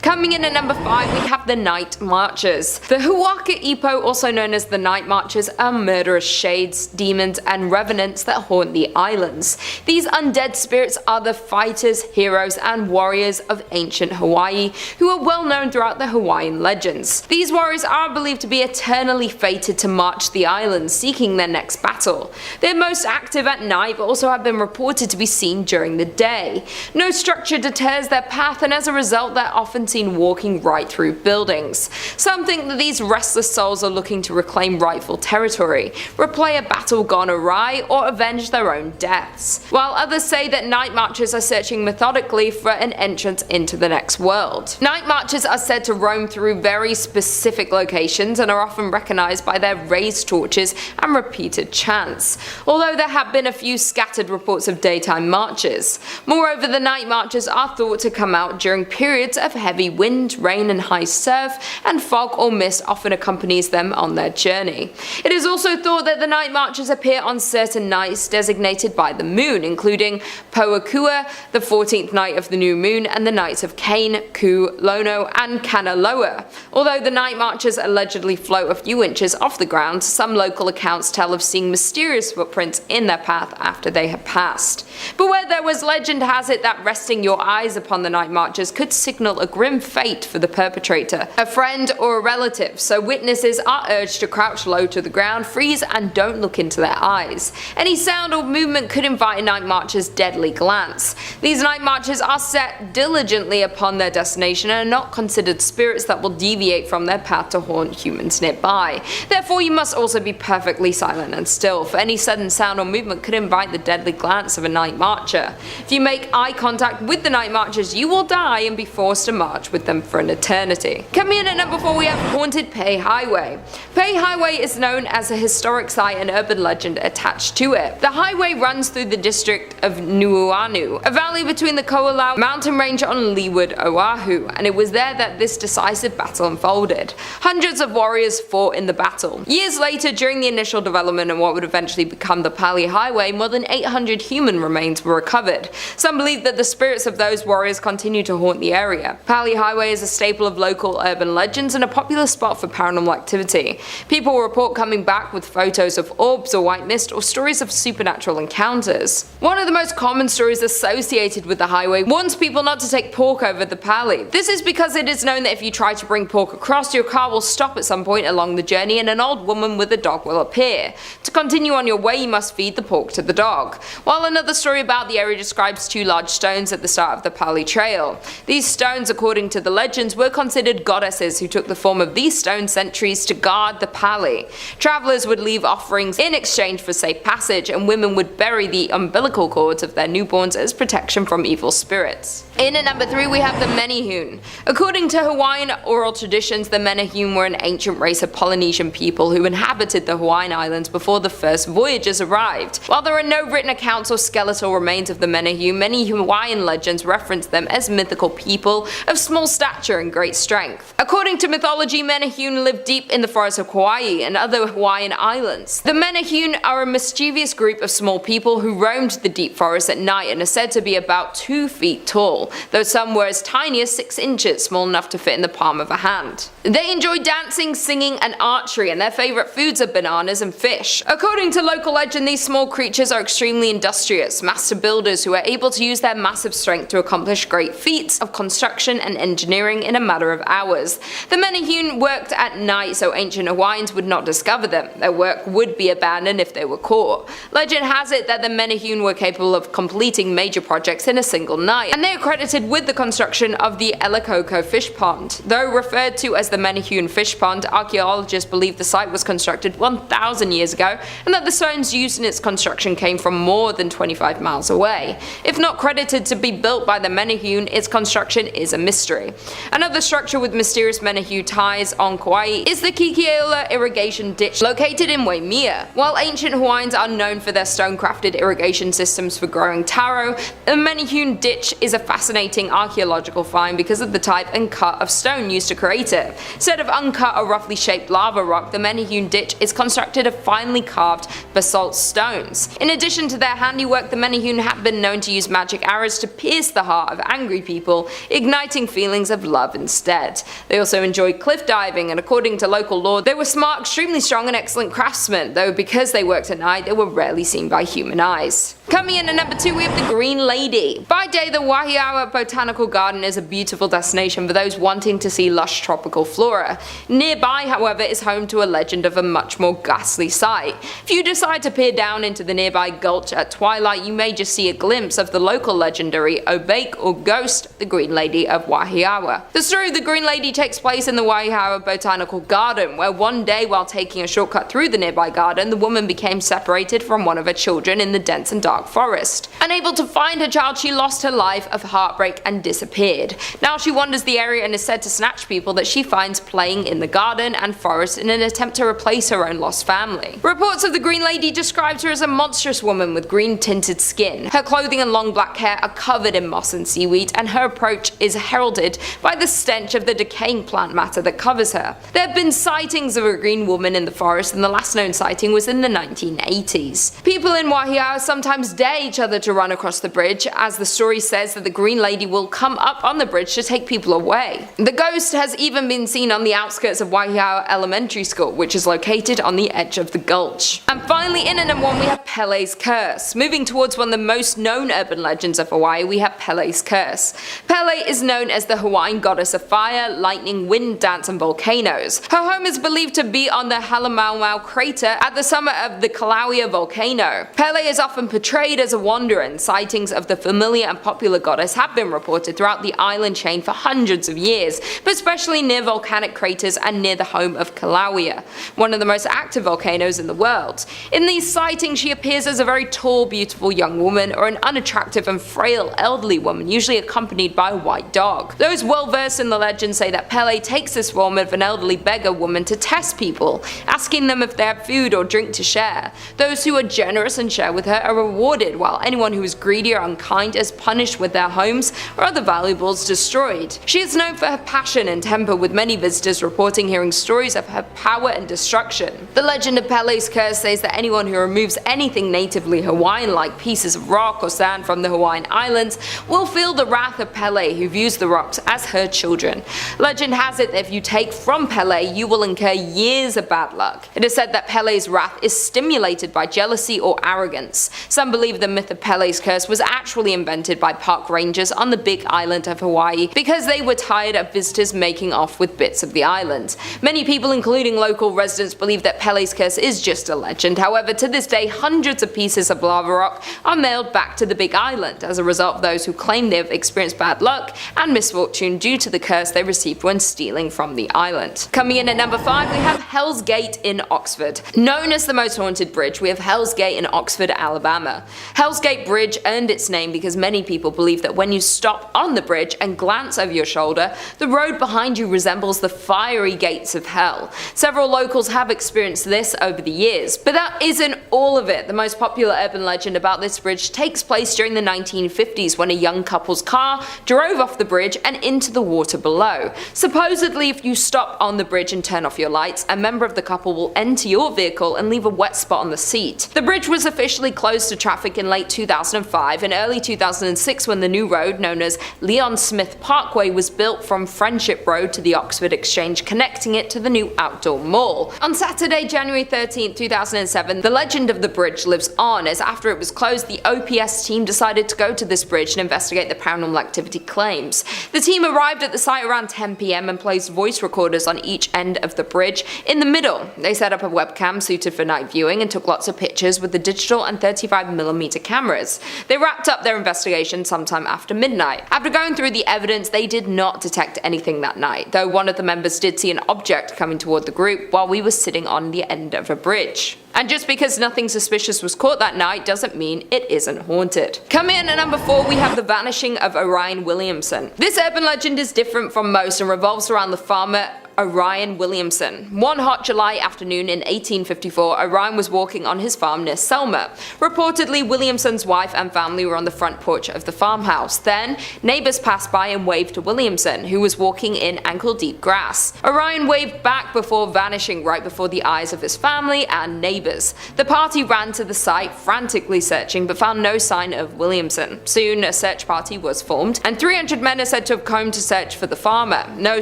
Coming in at number 5, we have the Night Marchers. The Huaka Ipo, also known as the Night Marchers, are murderous shades, demons, and revenants that haunt the islands. These undead spirits are the fighters, heroes, and warriors of ancient Hawaii, who are well known throughout the Hawaiian legends. These warriors are believed to be eternally fated to march the islands, seeking their next battle. They're most active at night, but also have been reported to be seen during the day. No structure deters their path, and as a result, they're often seen walking right through buildings. Some think that these restless souls are looking to reclaim rightful territory, replay a battle gone awry, or avenge their own deaths, while others say that night marchers are searching methodically for an entrance into the next world. Night marchers are said to roam through very specific locations and are often recognized by their raised torches and repeated chants, although there have been a few scattered reports of daytime marches. Moreover, the night marchers are thought to come out during periods of heavy wind, rain, and high surf, and fog or mist often accompanies them on their journey. It is also thought that the night marchers appear on certain nights designated by the moon, including Poakua, the 14th night of the new moon, and the nights of Kane, Ku, Lono, and Kanaloa. Although the night marchers allegedly float a few inches off the ground, some local accounts tell of seeing mysterious footprints in their path after they have passed. But where there was, legend has it that resting your eyes upon the night marchers could signal a grim fate for the perpetrator, a friend or a relative, so witnesses are urged to crouch low to the ground, freeze, and don't look into their eyes. Any sound or movement could invite a night marcher's deadly glance. These night marchers are set diligently upon their destination and are not considered spirits that will deviate from their path to haunt humans nearby. Therefore, you must also be perfectly silent and still, for any sudden sound or movement could invite the deadly glance of a night marcher. If you make eye contact with the night marchers, you will die and be forced to march with them for an eternity. Coming in at number 4, we have Haunted Pei Highway. Pei Highway is known as a historic site and urban legend attached to it. The highway runs through the district of Nuuanu, a valley between the Koalau mountain range on leeward Oahu, and it was there that this decisive battle unfolded. Hundreds of warriors fought in the battle. Years later, during the initial development and what would eventually become the Pali Highway, more than 800 human remains were recovered. Some believe that the spirits of those warriors continue to haunt the area. Pali Highway is a staple of local urban legends and a popular spot for paranormal activity. People report coming back with photos of orbs or white mist or stories of supernatural encounters. One of the most common stories associated with the highway warns people not to take pork over the Pali. This is because it is known that if you try to bring pork across, your car will stop at some point along the journey and an old woman with a dog will appear. To continue on your way, you must feed the pork to the dog. While another story about the area describes 2 large stones at the start of the Pali Trail. These stones, according to the legends, were considered goddesses who took the form of these stone sentries to guard the Pali. Travelers would leave offerings in exchange for safe passage, and women would bury the umbilical cords of their newborns as protection from evil spirits. In at number 3, we have the Manyun. According to Hawaiian oral traditions, the Manyun were an ancient race of Polynesian people who inhabited the Hawaiian Islands before the first voyagers arrived. While there are no written accounts or skeletal remains of the Manyun, many Hawaiian legends reference them as mythical people of small stature and great strength. According to mythology, Manyun lived deep in the forests of Hawaii and other Hawaiian islands. The Manyun are a mischievous group of small people who roamed the deep forests at night and are said to be about 2 feet tall, though some were as tiny as 6 inches, small enough to fit in the palm of a hand. They enjoy dancing, singing, and archery, and their favourite foods are bananas and fish. According to local legend, these small creatures are extremely industrious, master builders who are able to use their massive strength to accomplish great feats of construction and engineering in a matter of hours. The Manyun worked at night so ancient Hawaiians would not discover them. Their work would be abandoned if they were caught. Legend has it that the Manyun were capable of completing major projects in a single night, and they are credited with the construction of the Elikoko fish pond. Though referred to as the Manyun fish pond, archaeologists believe the site was constructed 1,000 years ago and that the stones used in its construction came from more than 25 miles away. If not credited to be built by the Manyun, its construction is a mystery. Another structure with mysterious Manyun ties on Kauai is the Kikeola irrigation ditch located in Waimea. While ancient Hawaiians are known for their stone-crafted irrigation systems for growing taro, the Manyun ditch is a fascinating archaeological find because of the type and cut of stone used to create it. Instead of uncut or roughly shaped lava rock, the Manyun ditch is constructed of finely carved basalt stones. In addition to their handiwork, the Manyun have been known to use magic arrows to pierce the heart of angry people, igniting feelings of love instead. They also enjoyed cliff diving, and according to local lore, they were smart, extremely strong, and excellent craftsmen, though because they worked at night, they were rarely seen by human eyes. Coming in at number 2, we have the Green Lady. By day, the Wahiawa Botanical Garden is a beautiful destination for those wanting to see lush tropical flora. Nearby, however, is home to a legend of a much more ghastly sight. If you decide to peer down into the nearby gulch at twilight, you may just see a glimpse of the local legendary Obake or Ghost, the Green Lady of Wahiawa. The story of the Green Lady takes place in the Wahiawa Botanical Garden, where one day while taking a shortcut through the nearby garden, the woman became separated from one of her children in the dense and dark forest. Unable to find her child, she lost her life of heartbreak and disappeared. Now she wanders the area and is said to snatch people that she finds playing in the garden and forest in an attempt to replace her own lost family. Reports of the Green Lady described her as a monstrous woman with green tinted skin. Her clothing and long black hair are covered in moss and seaweed, and her approach is heralded by the stench of the decaying plant matter that covers her. There have been sightings of a green woman in the forest, and the last known sighting was in the 1980s. People in Wahiawa sometimes dare each other to run across the bridge, as the story says that the Green Lady will come up on the bridge to take people away. The ghost has even been seen on the outskirts of Wahiawa Elementary School, which is located on the edge of the gulch. And finally, in at number 1, we have Pelles Curse. Moving towards one of the most known urban legends of Hawaii, we have Pelles Curse. Pele is known as the Hawaiian goddess of fire, lightning, wind, dance, and volcanoes. Her home is believed to be on the Halemaumau crater at the summit of the Kilauea volcano. Pele is often portrayed as a wanderer, and sightings of the familiar and popular goddess have been reported throughout the island chain for hundreds of years, but especially near volcanic craters and near the home of Kilauea, one of the most active volcanoes in the world. In these sightings, she appears as a very tall, beautiful young woman, or an unattractive and frail elderly woman, usually accompanied by a white dog. Those well versed in the legend say that Pele takes this form of an elderly beggar woman to test people, asking them if they have food or drink to share. Those who are generous and share with her are rewarded, while anyone who is greedy or unkind is punished with their homes or other valuables destroyed. She is known for her passion and temper, with many visitors reporting hearing stories of her power and destruction. The legend of Pelles Curse says that anyone who removes anything natively Hawaiian, like pieces of rock or sand from the Hawaiian Islands, will feel the wrath of Pele, who views the rocks as her children. Legend has it that if you take from Pele, you will incur years of bad luck. It is said that Pele's wrath is stimulated by jealousy or arrogance. Some believe the myth of Pelles Curse was actually invented by park rangers on the big island of Hawaii because they were tired of visitors making off with bits of the island. Many people, including local residents, believe that Pelles Curse is just a legend. However, to this day, hundreds of pieces of lava rock are mailed back to the big island as a result of those who claim they have experienced bad luck and misfortune due to the curse they received when stealing from the island. Coming in at number 5, we have Hell's Gate in Oxford. Known as the most haunted bridge, we have Hell's Gate in Oxford, Alabama. Hell's Gate Bridge earned its name because many people believe that when you stop on the bridge and glance over your shoulder, the road behind you resembles the fiery gates of hell. Several locals have experienced this over the years, but that isn't all of it. The most popular urban legend about this bridge takes place during the 1950s when a young couple's car drove off the bridge and into the water below. Supposedly, if you stop on the bridge and turn off your lights, a member of the couple will enter your vehicle and leave a wet spot on the seat. The bridge was officially closed to traffic in late 2005 and early 2006 when the new road, known as Leon Smith Parkway, was built from Friendship Road to the Oxford Exchange, connecting it to the new outdoor mall. On Saturday, January 13, 2007, the legend of the bridge lives on, as after it was closed, the OPS team decided to go to this bridge and investigate the paranormal activity claims. The team arrived at the site around 10 PM and placed voice recorders on each end of the bridge. In the middle, they set up a webcam suited for night viewing and took lots of pictures with the digital and 35mm cameras. They wrapped up their investigation sometime after midnight. After going through the evidence, they did not detect anything that night, though one of the members did see an object coming toward the group while we were sitting on the end of a bridge. And just because nothing suspicious was caught that night doesn't mean it isn't haunted. Coming in at number 4, we have the vanishing of Orion Williamson. This urban legend is different from most and revolves around the farmer Orion Williamson. One hot July afternoon in 1854, Orion was walking on his farm near Selma. Reportedly, Williamson's wife and family were on the front porch of the farmhouse. Then, neighbors passed by and waved to Williamson, who was walking in ankle-deep grass. Orion waved back before vanishing right before the eyes of his family and neighbors. The party ran to the site, frantically searching, but found no sign of Williamson. Soon, a search party was formed, and 300 men are said to have come to search for the farmer. No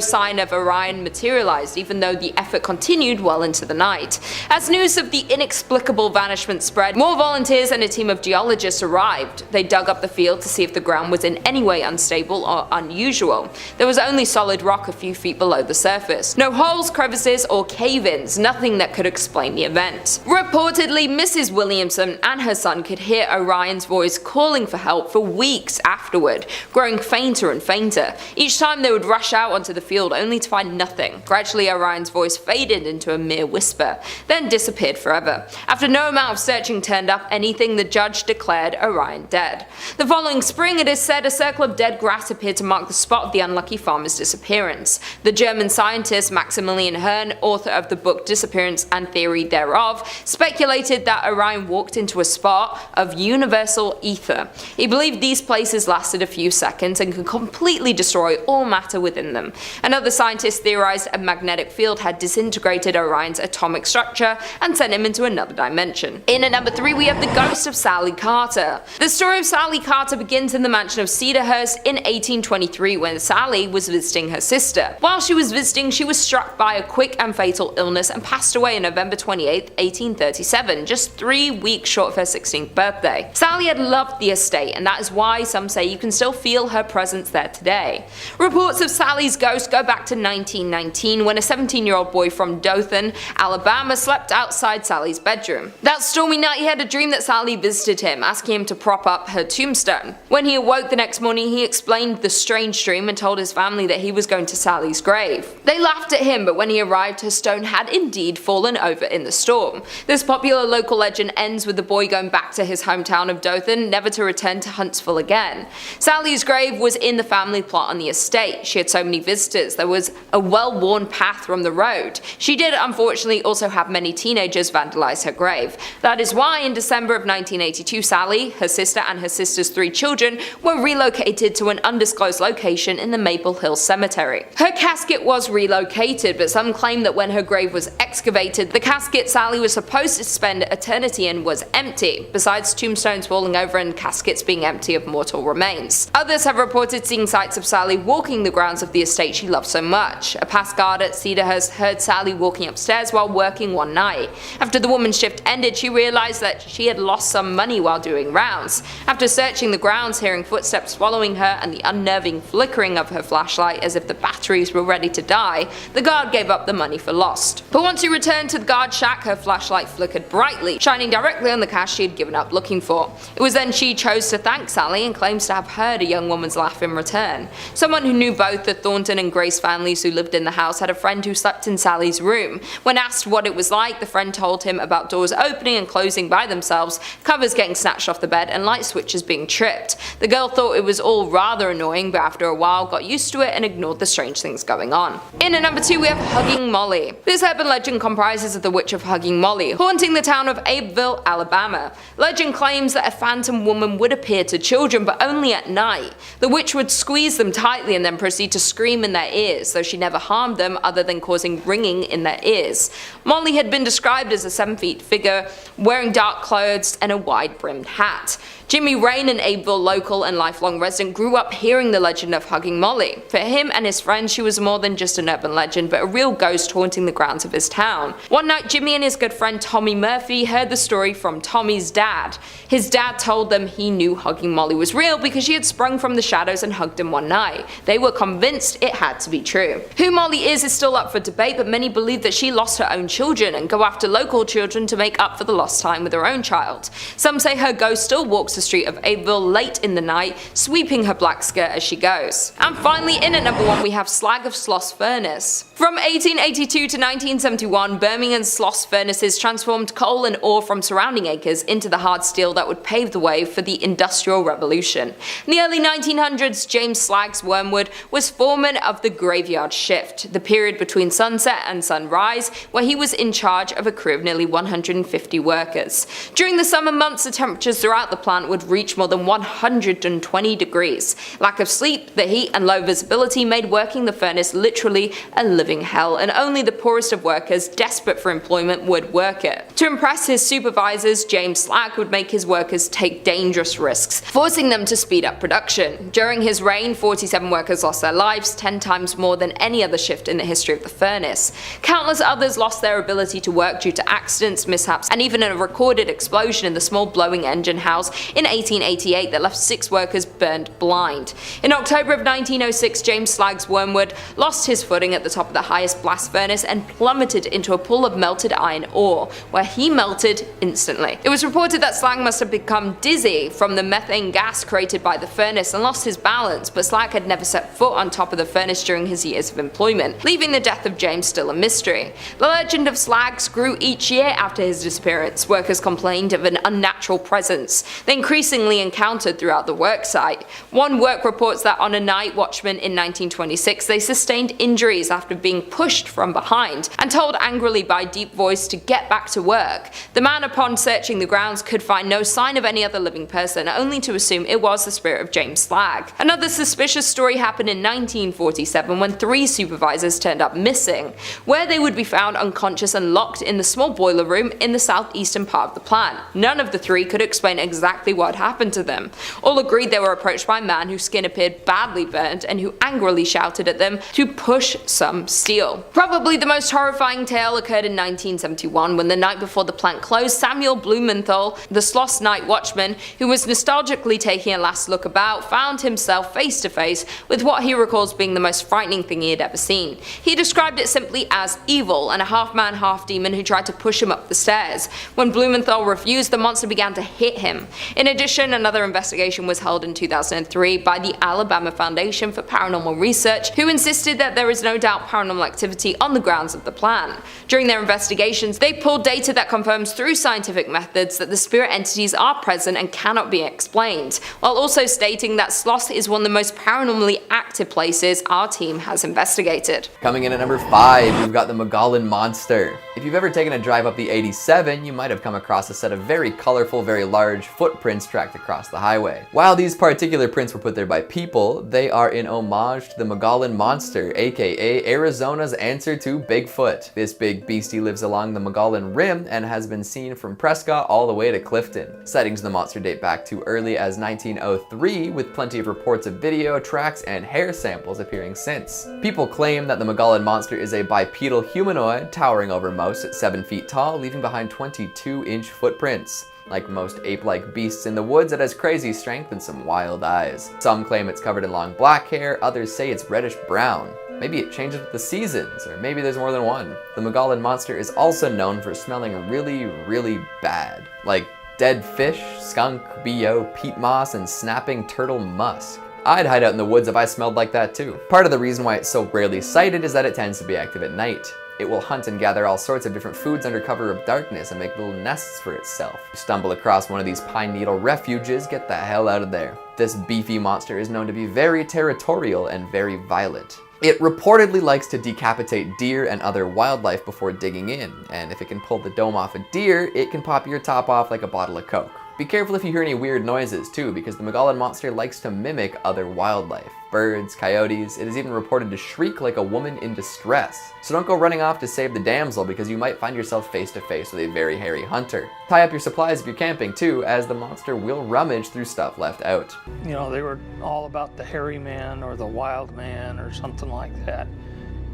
sign of Orion materialized, even though the effort continued well into the night. As news of the inexplicable vanishment spread, more volunteers and a team of geologists arrived. They dug up the field to see if the ground was in any way unstable or unusual. There was only solid rock a few feet below the surface. No holes, crevices, or cave-ins, nothing that could explain the event. Reportedly, Mrs. Williamson and her son could hear Orion's voice calling for help for weeks afterward, growing fainter and fainter. Each time they would rush out onto the field only to find nothing. Gradually, Orion's voice faded into a mere whisper, then disappeared forever. After no amount of searching turned up anything, the judge declared Orion dead. The following spring, it is said, a circle of dead grass appeared to mark the spot of the unlucky farmer's disappearance. The German scientist Maximilian Hearn, author of the book Disappearance and Theory Thereof, speculated that Orion walked into a spot of universal ether. He believed these places lasted a few seconds and could completely destroy all matter within them. Another scientist theorized a magnetic field had disintegrated Orion's atomic structure and sent him into another dimension. In at number 3, we have the ghost of Sally Carter. The story of Sally Carter begins in the mansion of Cedarhurst in 1823 when Sally was visiting her sister. While she was visiting, she was struck by a quick and fatal illness and passed away on November 28, 1837, just 3 weeks short of her 16th birthday. Sally had loved the estate, and that is why some say you can still feel her presence there today. Reports of Sally's ghost go back to 1919 when a 17-year-old boy from Dothan, Alabama slept outside Sally's bedroom. That stormy night he had a dream that Sally visited him, asking him to prop up her tombstone. When he awoke the next morning, he explained the strange dream and told his family that he was going to Sally's grave. They laughed at him, but when he arrived, her stone had indeed fallen over in the storm. This popular local legend ends with the boy going back to his hometown of Dothan, never to return to Huntsville again. Sally's grave was in the family plot on the estate. She had so many visitors, there was a well-worn path from the road. She did unfortunately also have many teenagers vandalize her grave. That is why in December of 1982, Sally, her sister, and her sister's 3 children were relocated to an undisclosed location in the Maple Hill Cemetery. Her casket was relocated, but some claim that when her grave was excavated, the casket Sally was supposed to spend eternity in was empty, besides tombstones falling over and caskets being empty of mortal remains. Others have reported seeing sights of Sally walking the grounds of the estate she loved so much. A past guard at Cedarhurst heard Sally walking upstairs while working one night. After the woman's shift ended, she realized that she had lost some money while doing rounds. After searching the grounds, hearing footsteps following her and the unnerving flickering of her flashlight as if the batteries were ready to die, the guard gave up the money for lost. But once she returned to the guard shack, her flashlight flickered brightly, shining directly on the cash she had given up looking for. It was then she chose to thank Sally and claims to have heard a young woman's laugh in return. Someone who knew both the Thornton and Grace families who lived in the house had a friend who slept in Sally's room. When asked what it was like, the friend told him about doors opening and closing by themselves, covers getting snatched off the bed, and light switches being tripped. The girl thought it was all rather annoying, but after a while got used to it and ignored the strange things going on. In at number 2, we have Hugging Molly. This urban legend comprises of the witch of Hugging Molly, haunting the town of Abbeville, Alabama. Legend claims that a phantom woman would appear to children, but only at night. The witch would squeeze them tightly and then proceed to scream in their ears, though she never harmed them other than causing ringing in their ears. Molly had been described as a 7-foot figure, wearing dark clothes and a wide-brimmed hat. Jimmy Rain, an Abbeville local and lifelong resident, grew up hearing the legend of Hugging Molly. For him and his friends, she was more than just an urban legend, but a real ghost haunting the grounds of his town. One night, Jimmy and his good friend Tommy Murphy heard the story from Tommy's dad. His dad told them he knew Hugging Molly was real because she had sprung from the shadows and hugged him one night. They were convinced it had to be true. Who Molly is still up for debate, but many believe that she lost her own children and go after local children to make up for the lost time with her own child. Some say her ghost still walks the street of Abbeville late in the night, sweeping her black skirt as she goes. And finally, in at number 1 we have Slag of Sloth's Furnace. From 1882 to 1971, Birmingham's Sloth's furnaces transformed coal and ore from surrounding acres into the hard steel that would pave the way for the Industrial Revolution. In the early 1900s, James Slag's Wormwood was foreman of the graveyard shift, the period between sunset and sunrise, where he was in charge of a crew of nearly 150 workers. During the summer months, the temperatures throughout the plant would reach more than 120 degrees. Lack of sleep, the heat, and low visibility made working the furnace literally a living hell, and only the poorest of workers desperate for employment would work it. To impress his supervisors, James Slag would make his workers take dangerous risks, forcing them to speed up production. During his reign, 47 workers lost their lives, 10 times more than any other shift in the history of the furnace. Countless others lost their ability to work due to accidents, mishaps, and even a recorded explosion in the small blowing engine house in 1888 that left 6 workers burned blind. In October of 1906, James Slag's Wormwood lost his footing at the top of the highest blast furnace and plummeted into a pool of melted iron ore, where he melted instantly. It was reported that Slag must have become dizzy from the methane gas created by the furnace and lost his balance, but Slag had never set foot on top of the furnace during his years of employment, leaving the death of James still a mystery. The legend of Slag's grew each year after his disappearance. Workers complained of an unnatural presence they increasingly encountered throughout the worksite. One work reports that on a night watchman in 1926 they sustained injuries after being pushed from behind and told angrily by a deep voice to get back to work. The man, upon searching the grounds, could find no sign of any other living person, only to assume it was the spirit of James Slag. Another suspicious story happened in 1947 when 3 supervisors turned up missing, where they would be found unconscious and locked in the small boiler room in the southeastern part of the plant. None of the 3 could explain exactly what happened to them. All agreed they were approached by a man whose skin appeared badly burnt and who angrily shouted at them to push some steel. Probably the most horrifying tale occurred in 1971 when the night before the plant closed, Samuel Blumenthal, the Sloth's night watchman, who was nostalgically taking a last look about, found himself face to face with what he recalls being the most frightening thing he had ever seen. He described it simply as evil and a half-man, half-demon who tried to push him up the stairs. When Blumenthal refused, the monster began to hit him. In addition, another investigation was held in 2003 by the Alabama Foundation for Paranormal Research, who insisted that there is no doubt paranormal activity on the grounds of the plant. During their investigations, they pulled data that confirms through scientific methods that the spirit entities are present and cannot be explained, while also stating that Sloth is one of the most paranormally active places our team has investigated. Coming in at number 5, we've got the Mullan Monster. If you've ever taken a drive up the 87, you might have come across a set of very colorful, very large footprints tracked across the highway. While these particular prints were put there by people, they are in homage to the Mullan Monster, aka Arizona's answer to Bigfoot. This big beastie lives along the Mullan Rim and has been seen from Prescott all the way to Clifton. Sightings of the monster date back to early as 1903, with plenty of reports of video, tracks, and hair samples appearing since. People claim that the Mullan Monster is a bipedal humanoid towering over most at 7 feet tall, leaving behind 22-inch footprints. Like most ape-like beasts in the woods, it has crazy strength and some wild eyes. Some claim it's covered in long black hair, others say it's reddish-brown. Maybe it changes with the seasons, or maybe there's more than one. The Mullan Monster is also known for smelling really, really bad. Like dead fish, skunk, BO, peat moss, and snapping turtle musk. I'd hide out in the woods if I smelled like that too. Part of the reason why it's so rarely sighted is that it tends to be active at night. It will hunt and gather all sorts of different foods under cover of darkness and make little nests for itself. You stumble across one of these pine needle refuges, get the hell out of there. This beefy monster is known to be very territorial and very violent. It reportedly likes to decapitate deer and other wildlife before digging in, and if it can pull the dome off a deer, it can pop your top off like a bottle of Coke. Be careful if you hear any weird noises too, because the Mullan Monster likes to mimic other wildlife. Birds, coyotes, it is even reported to shriek like a woman in distress. So don't go running off to save the damsel, because you might find yourself face to face with a very hairy hunter. Tie up your supplies if you're camping too, as the monster will rummage through stuff left out. You know, they were all about the hairy man or the wild man or something like that.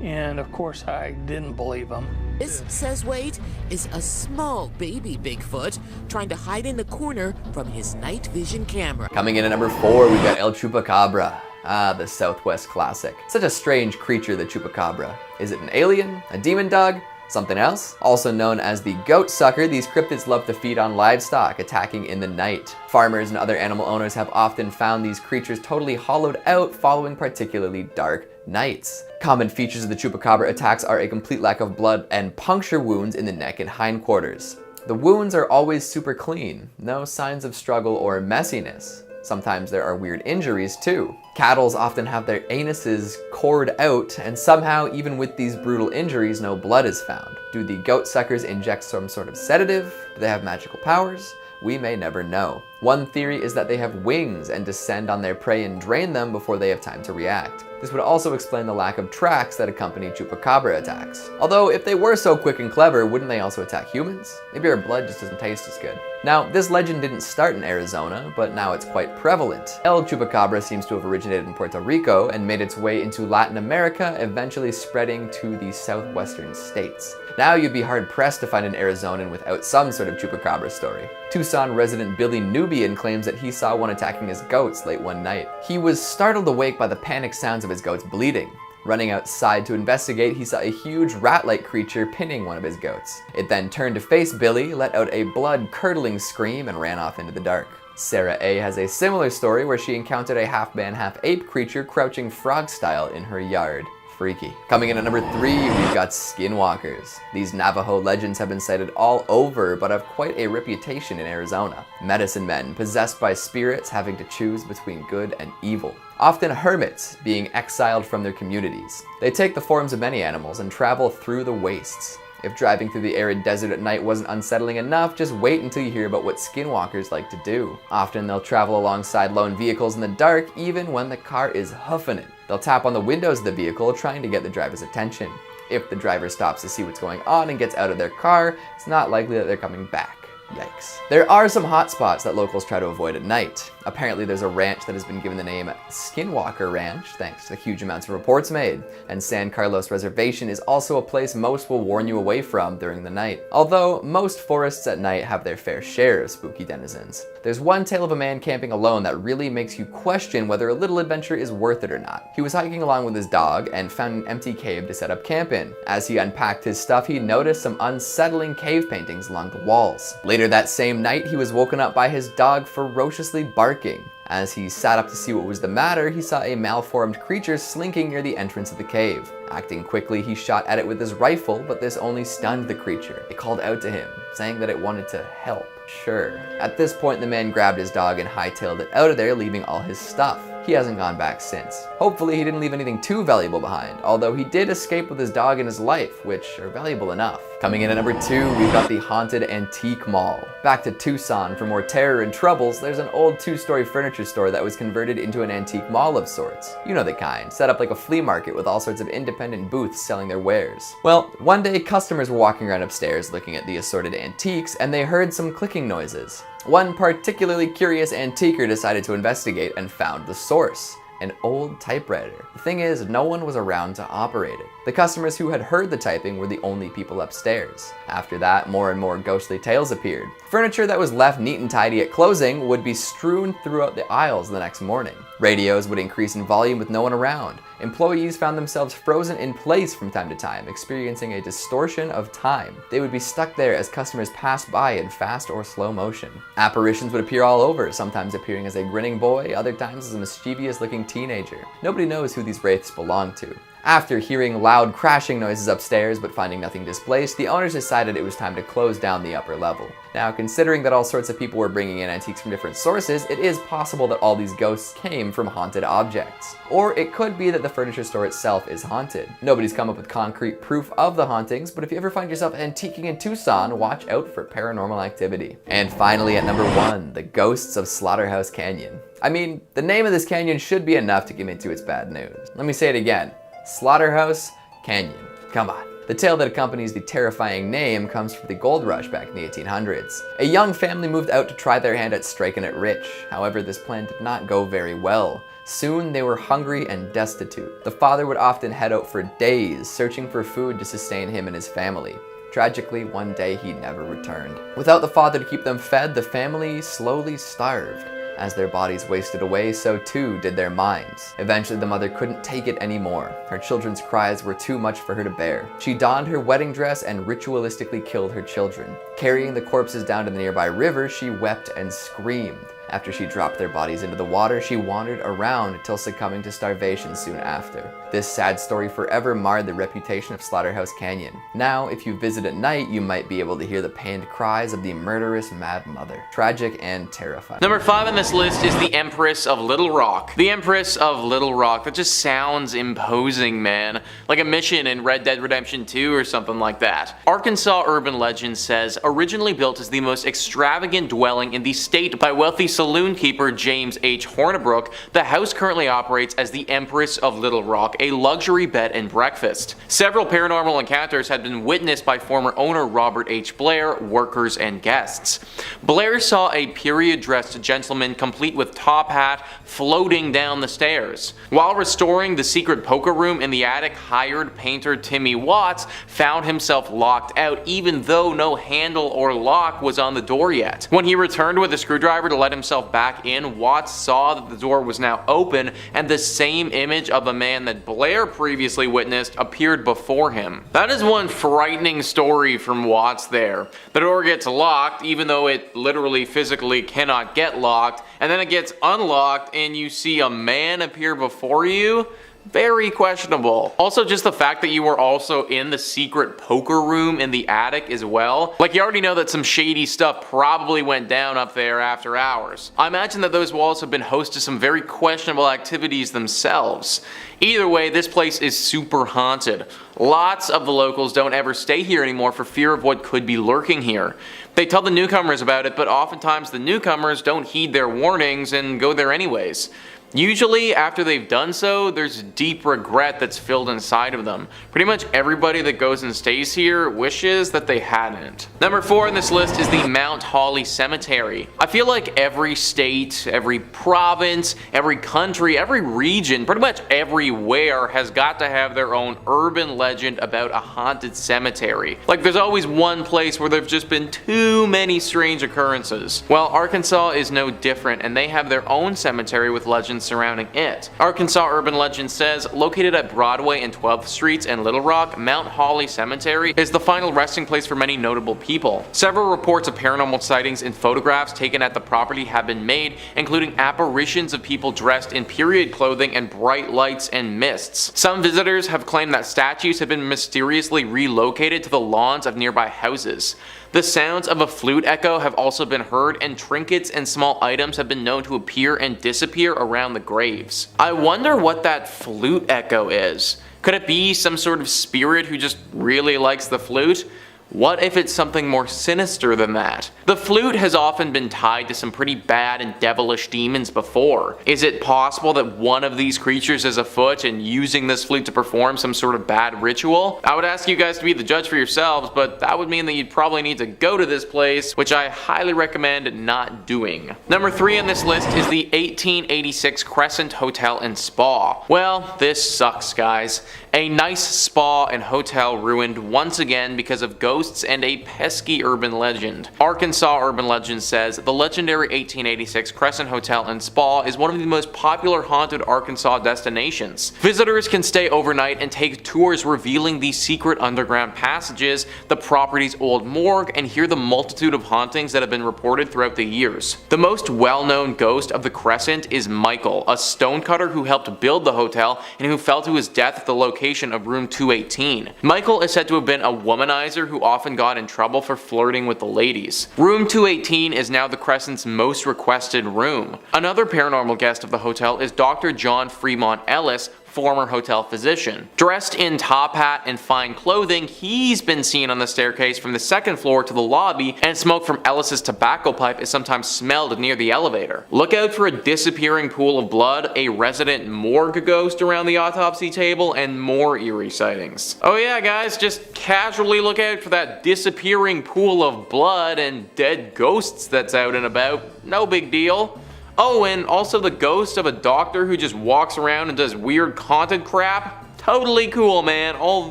And of course I didn't believe them. This, says Wade, is a small baby Bigfoot trying to hide in the corner from his night vision camera. Coming in at number 4, we've got El Chupacabra. Ah, the Southwest classic. Such a strange creature, the Chupacabra. Is it an alien? A demon dog? Something else? Also known as the goat sucker, these cryptids love to feed on livestock, attacking in the night. Farmers and other animal owners have often found these creatures totally hollowed out following particularly dark nights. Common features of the Chupacabra attacks are a complete lack of blood and puncture wounds in the neck and hindquarters. The wounds are always super clean, no signs of struggle or messiness. Sometimes there are weird injuries too. Cattle often have their anuses cored out, and somehow, even with these brutal injuries, no blood is found. Do the goat suckers inject some sort of sedative? Do they have magical powers? We may never know. One theory is that they have wings and descend on their prey and drain them before they have time to react. This would also explain the lack of tracks that accompany Chupacabra attacks. Although, if they were so quick and clever, wouldn't they also attack humans? Maybe our blood just doesn't taste as good. Now, this legend didn't start in Arizona, but now it's quite prevalent. El Chupacabra seems to have originated in Puerto Rico and made its way into Latin America, eventually spreading to the southwestern states. Now you'd be hard-pressed to find an Arizonan without some sort of Chupacabra story. Tucson resident Billy Nubian claims that he saw one attacking his goats late one night. He was startled awake by the panic sounds of his goats bleeding. Running outside to investigate, he saw a huge rat-like creature pinning one of his goats. It then turned to face Billy, let out a blood-curdling scream, and ran off into the dark. Sarah A. has a similar story where she encountered a half-man, half-ape creature crouching frog-style in her yard. Freaky. Coming in at number 3, we've got Skinwalkers. These Navajo legends have been cited all over, but have quite a reputation in Arizona. Medicine men, possessed by spirits, having to choose between good and evil. Often hermits, being exiled from their communities. They take the forms of many animals and travel through the wastes. If driving through the arid desert at night wasn't unsettling enough, just wait until you hear about what skinwalkers like to do. Often they'll travel alongside lone vehicles in the dark, even when the car is hoofing it. They'll tap on the windows of the vehicle, trying to get the driver's attention. If the driver stops to see what's going on and gets out of their car, it's not likely that they're coming back. Yikes. There are some hot spots that locals try to avoid at night. Apparently there's a ranch that has been given the name Skinwalker Ranch, thanks to the huge amounts of reports made. And San Carlos Reservation is also a place most will warn you away from during the night. Although most forests at night have their fair share of spooky denizens. There's one tale of a man camping alone that really makes you question whether a little adventure is worth it or not. He was hiking along with his dog and found an empty cave to set up camp in. As he unpacked his stuff, he noticed some unsettling cave paintings along the walls. Later that same night, he was woken up by his dog ferociously barking. As he sat up to see what was the matter, he saw a malformed creature slinking near the entrance of the cave. Acting quickly, he shot at it with his rifle, but this only stunned the creature. It called out to him, saying that it wanted to help. Sure. At this point, the man grabbed his dog and hightailed it out of there, leaving all his stuff. He hasn't gone back since. Hopefully he didn't leave anything too valuable behind, although he did escape with his dog and his life, which are valuable enough. Coming in at number 2, we've got the Haunted Antique Mall. Back to Tucson for more terror and troubles, there's an old 2-story furniture store that was converted into an antique mall of sorts. You know the kind, set up like a flea market with all sorts of independent booths selling their wares. Well, one day customers were walking around upstairs looking at the assorted antiques, and they heard some clicking noises. One particularly curious antiquer decided to investigate and found the source. An old typewriter. The thing is, no one was around to operate it. The customers who had heard the typing were the only people upstairs. After that, more and more ghostly tales appeared. Furniture that was left neat and tidy at closing would be strewn throughout the aisles the next morning. Radios would increase in volume with no one around. Employees found themselves frozen in place from time to time, experiencing a distortion of time. They would be stuck there as customers passed by in fast or slow motion. Apparitions would appear all over, sometimes appearing as a grinning boy, other times as a mischievous-looking teenager. Nobody knows who these wraiths belong to. After hearing loud crashing noises upstairs but finding nothing displaced, the owners decided it was time to close down the upper level. Now, considering that all sorts of people were bringing in antiques from different sources, it is possible that all these ghosts came from haunted objects. Or it could be that the furniture store itself is haunted. Nobody's come up with concrete proof of the hauntings, but if you ever find yourself antiquing in Tucson, watch out for paranormal activity. And finally, at number 1, the ghosts of Slaughterhouse Canyon. I mean, the name of this canyon should be enough to give into its bad news. Let me say it again. Slaughterhouse Canyon. Come on. The tale that accompanies the terrifying name comes from the gold rush back in the 1800s. A young family moved out to try their hand at striking it rich. However, this plan did not go very well. Soon they were hungry and destitute. The father would often head out for days, searching for food to sustain him and his family. Tragically, one day he never returned. Without the father to keep them fed, the family slowly starved. As their bodies wasted away, so too did their minds. Eventually, the mother couldn't take it anymore. Her children's cries were too much for her to bear. She donned her wedding dress and ritualistically killed her children. Carrying the corpses down to the nearby river, she wept and screamed. After she dropped their bodies into the water, she wandered around until succumbing to starvation soon after. This sad story forever marred the reputation of Slaughterhouse Canyon. Now, if you visit at night, you might be able to hear the pained cries of the murderous Mad Mother. Tragic and terrifying. Number 5 on this list is the Empress of Little Rock. The Empress of Little Rock, that just sounds imposing, man. Like a mission in Red Dead Redemption 2 or something like that. Arkansas urban legend says, originally built as the most extravagant dwelling in the state by wealthy saloon keeper James H. Hornibrook, the house currently operates as the Empress of Little Rock, a luxury bed and breakfast. Several paranormal encounters had been witnessed by former owner Robert H. Blair, workers, and guests. Blair saw a period-dressed gentleman complete with top hat floating down the stairs. While restoring the secret poker room in the attic, hired painter Timmy Watts found himself locked out even though no handle or lock was on the door yet. When he returned with a screwdriver to let himself back in, Watts saw that the door was now open and the same image of a man that Blair previously witnessed appeared before him. That is one frightening story from Watts there. The door gets locked even though it literally physically cannot get locked, and then it gets unlocked and you see a man appear before you. Very questionable. Also, just the fact that you were also in the secret poker room in the attic as well. Like, you already know that some shady stuff probably went down up there after hours. I imagine that those walls have been host to some very questionable activities themselves. Either way, this place is super haunted. Lots of the locals don't ever stay here anymore for fear of what could be lurking here. They tell the newcomers about it, but oftentimes the newcomers don't heed their warnings and go there anyways. Usually, after they've done so, there's deep regret that's filled inside of them. Pretty much everybody that goes and stays here wishes that they hadn't. Number 4 on this list is the Mount Holly Cemetery. I feel like every state, every province, every country, every region, pretty much everywhere has got to have their own urban legend about a haunted cemetery. Like, there's always one place where there've just been too many strange occurrences. Well, Arkansas is no different, and they have their own cemetery with legends surrounding it. Arkansas urban legend says, located at Broadway and 12th Streets in Little Rock, Mount Holly Cemetery is the final resting place for many notable people. Several reports of paranormal sightings and photographs taken at the property have been made, including apparitions of people dressed in period clothing and bright lights and mists. Some visitors have claimed that statues have been mysteriously relocated to the lawns of nearby houses. The sounds of a flute echo have also been heard, and trinkets and small items have been known to appear and disappear around the graves. I wonder what that flute echo is. Could it be some sort of spirit who just really likes the flute? What if it's something more sinister than that? The flute has often been tied to some pretty bad and devilish demons before. Is it possible that one of these creatures is afoot and using this flute to perform some sort of bad ritual? I would ask you guys to be the judge for yourselves, but that would mean that you'd probably need to go to this place, which I highly recommend not doing. Number 3 on this list is the 1886 Crescent Hotel and Spa. Well, this sucks, guys. A nice spa and hotel ruined once again because of ghosts and a pesky urban legend. Arkansas urban legend says the legendary 1886 Crescent Hotel and Spa is one of the most popular haunted Arkansas destinations. Visitors can stay overnight and take tours revealing the secret underground passages, the property's old morgue, and hear the multitude of hauntings that have been reported throughout the years. The most well-known ghost of the Crescent is Michael, a stonecutter who helped build the hotel and who fell to his death at the location of room 218. Michael is said to have been a womanizer who often got in trouble for flirting with the ladies. Room 218 is now the Crescent's most requested room. Another paranormal guest of the hotel is Dr. John Fremont Ellis, former hotel physician. Dressed in top hat and fine clothing, he's been seen on the staircase from the second floor to the lobby, and smoke from Ellis's tobacco pipe is sometimes smelled near the elevator. Look out for a disappearing pool of blood, a resident morgue ghost around the autopsy table, and more eerie sightings. Oh yeah, guys, just casually look out for that disappearing pool of blood and dead ghosts that's out and about. No big deal. Oh, and also the ghost of a doctor who just walks around and does weird haunted crap. Totally cool, man. All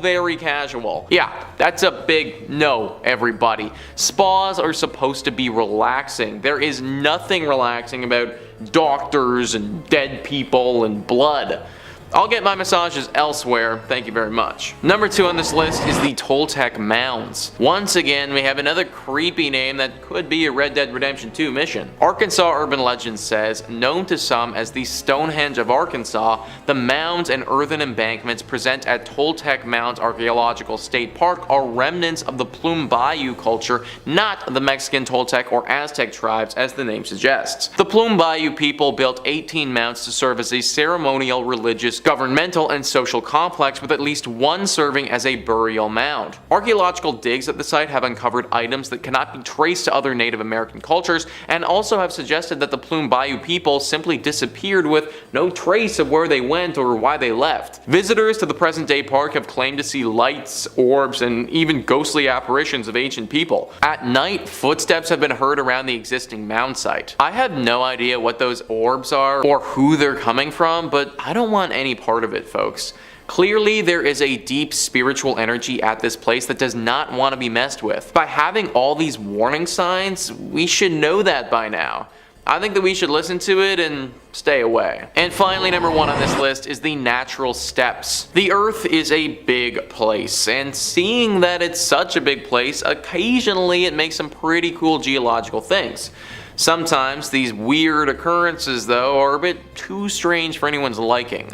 very casual. Yeah, that's a big no, everybody. Spas are supposed to be relaxing. There is nothing relaxing about doctors and dead people and blood. I'll get my massages elsewhere, thank you very much. Number 2 on this list is the Toltec Mounds. Once again, we have another creepy name that could be a Red Dead Redemption 2 mission. Arkansas urban legend says, known to some as the Stonehenge of Arkansas, the mounds and earthen embankments present at Toltec Mounds Archaeological State Park are remnants of the Plume Bayou culture, not the Mexican Toltec or Aztec tribes as the name suggests. The Plume Bayou people built 18 mounds to serve as a ceremonial, religious, governmental, and social complex, with at least one serving as a burial mound. Archaeological digs at the site have uncovered items that cannot be traced to other Native American cultures, and also have suggested that the Plume Bayou people simply disappeared with no trace of where they went or why they left. Visitors to the present day park have claimed to see lights, orbs, and even ghostly apparitions of ancient people. At night, footsteps have been heard around the existing mound site. I have no idea what those orbs are or who they're coming from, but I don't want any part of it, folks. Clearly, there is a deep spiritual energy at this place that does not want to be messed with. By having all these warning signs, we should know that by now. I think that we should listen to it and stay away. And finally, number 1 on this list is the natural steps. The Earth is a big place, and seeing that it's such a big place, occasionally it makes some pretty cool geological things. Sometimes these weird occurrences, though, are a bit too strange for anyone's liking.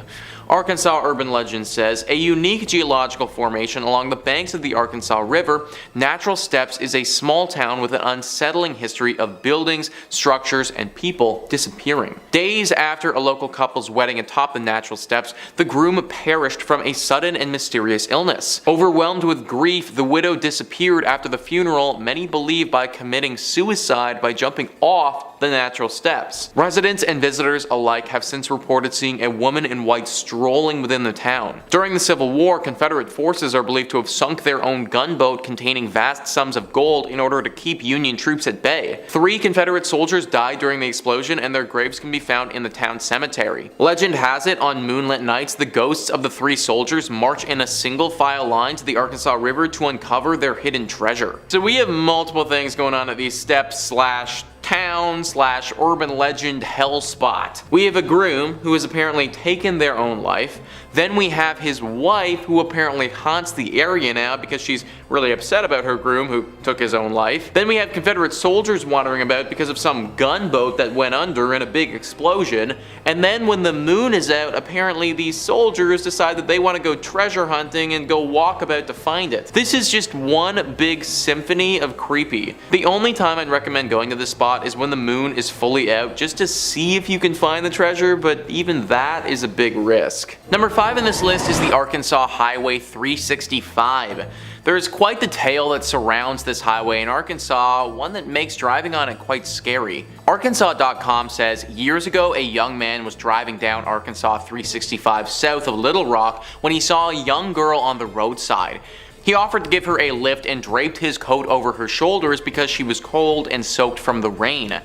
Arkansas urban legend says, a unique geological formation along the banks of the Arkansas River, Natural Steps is a small town with an unsettling history of buildings, structures, and people disappearing. Days after a local couple's wedding atop the Natural Steps, the groom perished from a sudden and mysterious illness. Overwhelmed with grief, the widow disappeared after the funeral, many believe by committing suicide by jumping off the Natural Steps. Residents and visitors alike have since reported seeing a woman in white strolling within the town. During the Civil War, Confederate forces are believed to have sunk their own gunboat containing vast sums of gold in order to keep Union troops at bay. 3 Confederate soldiers died during the explosion, and their graves can be found in the town cemetery. Legend has it, on moonlit nights, the ghosts of the 3 soldiers march in a single file line to the Arkansas River to uncover their hidden treasure. So we have multiple things going on at these steps / town / urban legend hell spot. We have a groom who has apparently taken their own life. Then we have his wife, who apparently haunts the area now because she's really upset about her groom who took his own life. Then we have Confederate soldiers wandering about because of some gunboat that went under in a big explosion. And then when the moon is out, apparently these soldiers decide that they want to go treasure hunting and go walk about to find it. This is just one big symphony of creepy. The only time I'd recommend going to this spot is when the moon is fully out, just to see if you can find the treasure, but even that is a big risk. Number 5 in this list is the Arkansas Highway 365. There is quite the tale that surrounds this highway in Arkansas, one that makes driving on it quite scary. Arkansas.com says, years ago a young man was driving down Arkansas 365 south of Little Rock when he saw a young girl on the roadside. He offered to give her a lift and draped his coat over her shoulders because she was cold and soaked from the rain.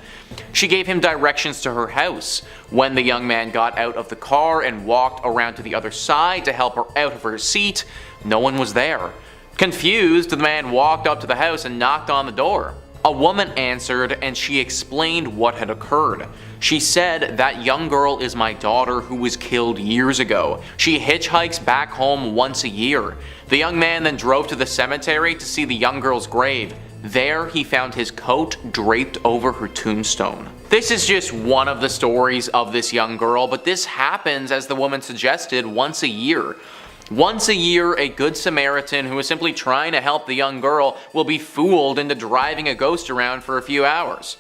She gave him directions to her house. When the young man got out of the car and walked around to the other side to help her out of her seat, no one was there. Confused, the man walked up to the house and knocked on the door. A woman answered, and she explained what had occurred. She said, that young girl is my daughter who was killed years ago. She hitchhikes back home once a year. The young man then drove to the cemetery to see the young girl's grave. There, he found his coat draped over her tombstone. This is just one of the stories of this young girl, but this happens, as the woman suggested, once a year. Once a year, a good Samaritan who is simply trying to help the young girl will be fooled into driving a ghost around for a few hours.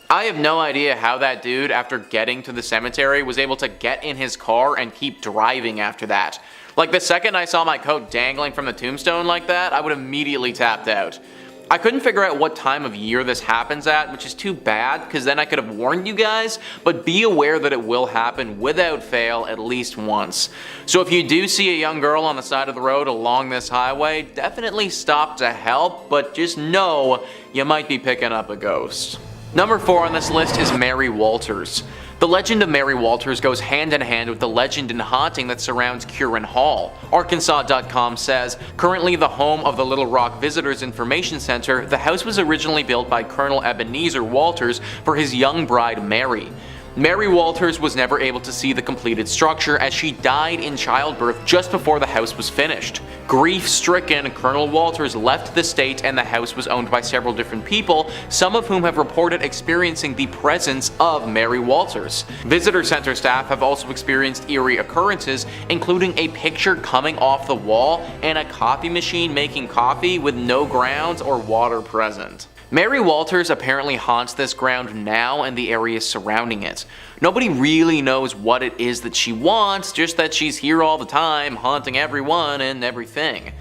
I have no idea how that dude, after getting to the cemetery, was able to get in his car and keep driving after that. Like, the second I saw my coat dangling from the tombstone like that, I would immediately tapped out. I couldn't figure out what time of year this happens at, which is too bad, because then I could have warned you guys, but be aware that it will happen without fail at least once. So if you do see a young girl on the side of the road along this highway, definitely stop to help, but just know you might be picking up a ghost. Number 4 on this list is Mary Walters. The legend of Mary Walters goes hand in hand with the legend and haunting that surrounds Curran Hall. Arkansas.com says, currently the home of the Little Rock Visitors Information Center, the house was originally built by Colonel Ebenezer Walters for his young bride Mary. Mary Walters was never able to see the completed structure as she died in childbirth just before the house was finished. Grief-stricken, Colonel Walters left the estate and the house was owned by several different people, some of whom have reported experiencing the presence of Mary Walters. Visitor center staff have also experienced eerie occurrences, including a picture coming off the wall and a coffee machine making coffee with no grounds or water present. Mary Walters apparently haunts this ground now and the areas surrounding it. Nobody really knows what it is that she wants, just that she's here all the time, haunting everyone and everything.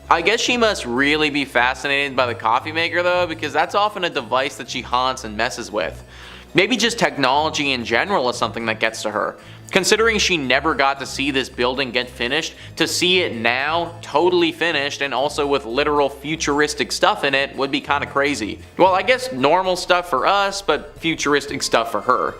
I guess she must really be fascinated by the coffee maker though, because that's often a device that she haunts and messes with. Maybe just technology in general is something that gets to her. Considering she never got to see this building get finished, to see it now, totally finished, and also with literal futuristic stuff in it would be kinda crazy. Well, I guess normal stuff for us, but futuristic stuff for her.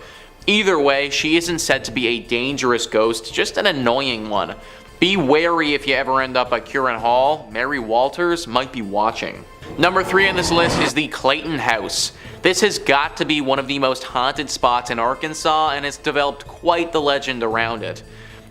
Either way, she isn't said to be a dangerous ghost, just an annoying one. Be wary if you ever end up at Curran Hall, Mary Walters might be watching. Number 3 on this list is the Clayton House. This has got to be one of the most haunted spots in Arkansas, and it's developed quite the legend around it.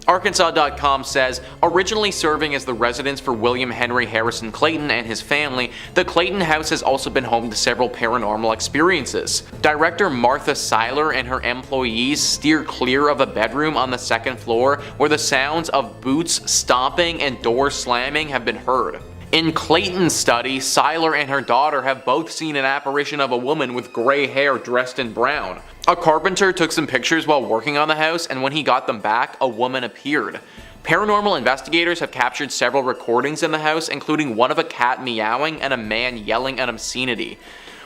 Arkansas.com says, originally serving as the residence for William Henry Harrison Clayton and his family, the Clayton House has also been home to several paranormal experiences. Director Martha Seiler and her employees steer clear of a bedroom on the second floor where the sounds of boots stomping and doors slamming have been heard. In Clayton's study, Seiler and her daughter have both seen an apparition of a woman with gray hair dressed in brown. A carpenter took some pictures while working on the house, and when he got them back, a woman appeared. Paranormal investigators have captured several recordings in the house, including one of a cat meowing and a man yelling an obscenity.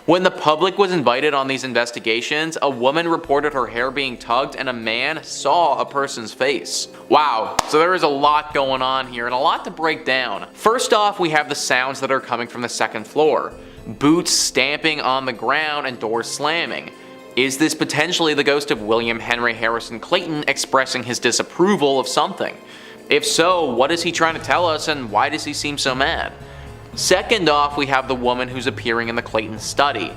When the public was invited on these investigations, a woman reported her hair being tugged and a man saw a person's face. Wow, so there is a lot going on here and a lot to break down. First off, we have the sounds that are coming from the second floor. Boots stamping on the ground and doors slamming. Is this potentially the ghost of William Henry Harrison Clayton expressing his disapproval of something? If so, what is he trying to tell us and why does he seem so mad? Second off, we have the woman who's appearing in the Clayton study.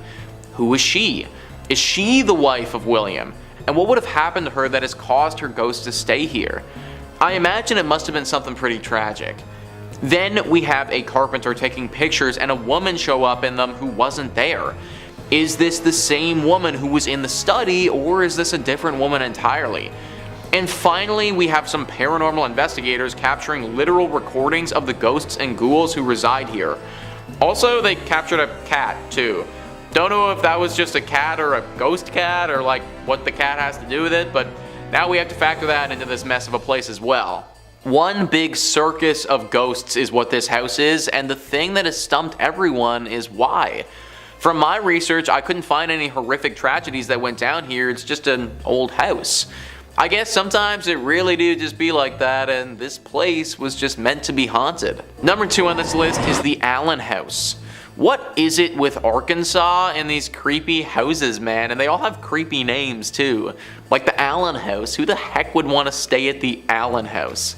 Who is she? Is she the wife of William? And what would have happened to her that has caused her ghost to stay here? I imagine it must have been something pretty tragic. Then we have a carpenter taking pictures and a woman show up in them who wasn't there. Is this the same woman who was in the study, or is this a different woman entirely? And finally, we have some paranormal investigators capturing literal recordings of the ghosts and ghouls who reside here. Also, they captured a cat too. Don't know if that was just a cat or a ghost cat or like what the cat has to do with it, but now we have to factor that into this mess of a place as well. One big circus of ghosts is what this house is, and the thing that has stumped everyone is why. From my research, I couldn't find any horrific tragedies that went down here. It's just an old house. I guess sometimes it really do just be like that, and this place was just meant to be haunted. Number 2 on this list is the Allen House. What is it with Arkansas and these creepy houses, man? And they all have creepy names too. Like the Allen House. Who the heck would want to stay at the Allen House?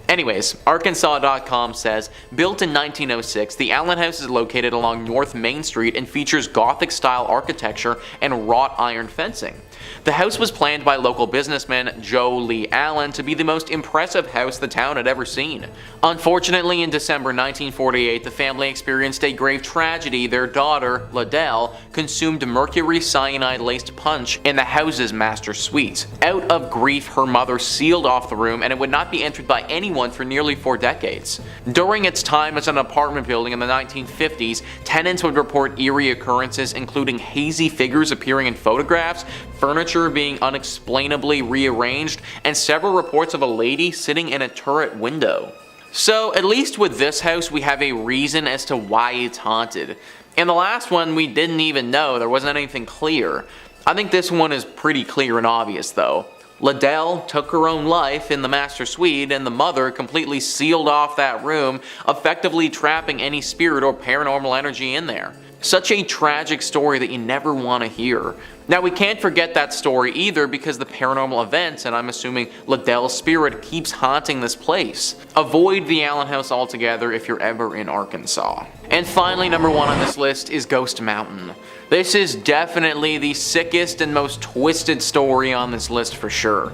Anyways, Arkansas.com says, built in 1906, the Allen House is located along North Main Street and features Gothic-style architecture and wrought iron fencing. The house was planned by local businessman Joe Lee Allen to be the most impressive house the town had ever seen. Unfortunately, in December 1948, the family experienced a grave tragedy. Their daughter, Liddell, consumed mercury cyanide-laced punch in the house's master suite. Out of grief, her mother sealed off the room, and it would not be entered by anyone for nearly 4 decades. During its time as an apartment building in the 1950s, tenants would report eerie occurrences including hazy figures appearing in photographs, furniture being unexplainably rearranged, and several reports of a lady sitting in a turret window. So at least with this house we have a reason as to why it's haunted. In the last one we didn't even know, there wasn't anything clear. I think this one is pretty clear and obvious though. Liddell took her own life in the master suite, and the mother completely sealed off that room, effectively trapping any spirit or paranormal energy in there. Such a tragic story that you never want to hear. Now, we can't forget that story either because the paranormal events, and I'm assuming Liddell's spirit, keeps haunting this place. Avoid the Allen House altogether if you're ever in Arkansas. And finally, number 1 on this list is Ghost Mountain. This is definitely the sickest and most twisted story on this list for sure.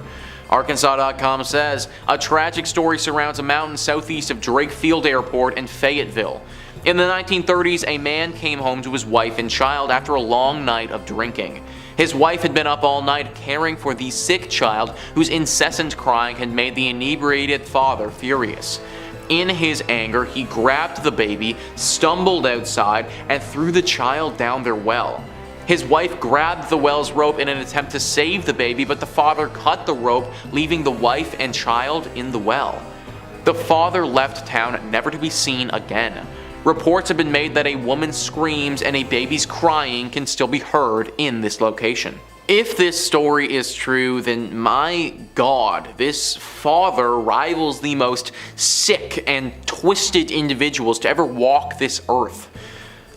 Arkansas.com says, a tragic story surrounds a mountain southeast of Drake Field Airport in Fayetteville. In the 1930s, a man came home to his wife and child after a long night of drinking. His wife had been up all night caring for the sick child whose incessant crying had made the inebriated father furious. In his anger, he grabbed the baby, stumbled outside, and threw the child down their well. His wife grabbed the well's rope in an attempt to save the baby, but the father cut the rope, leaving the wife and child in the well. The father left town never to be seen again. Reports have been made that a woman's screams and a baby's crying can still be heard in this location. If this story is true, then my god, this father rivals the most sick and twisted individuals to ever walk this earth.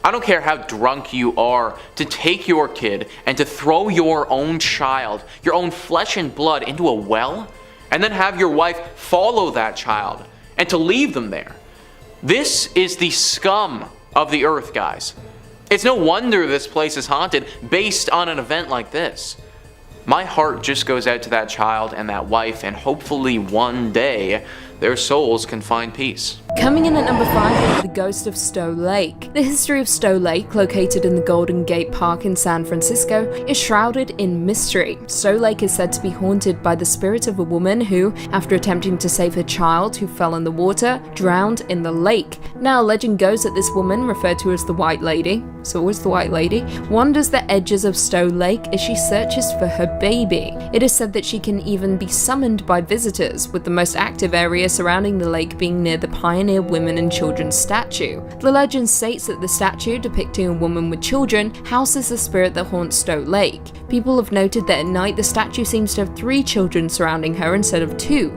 I don't care how drunk you are, to take your kid and to throw your own child, your own flesh and blood, into a well, and then have your wife follow that child, and to leave them there. This is the scum of the earth, guys. It's no wonder this place is haunted based on an event like this. My heart just goes out to that child and that wife, and hopefully one day their souls can find peace. Coming in at number 5 we have the ghost of Stow Lake. The history of Stow Lake, located in the Golden Gate Park in San Francisco, is shrouded in mystery. Stow Lake is said to be haunted by the spirit of a woman who, after attempting to save her child who fell in the water, drowned in the lake. Now, legend goes that this woman, referred to as the White Lady, so always the White Lady, wanders the edges of Stow Lake as she searches for her baby. It is said that she can even be summoned by visitors, with the most active area surrounding the lake being near the Pioneer Women and Children statue. The legend states that the statue, depicting a woman with children, houses the spirit that haunts Stow Lake. People have noted that at night the statue seems to have 3 children surrounding her instead of 2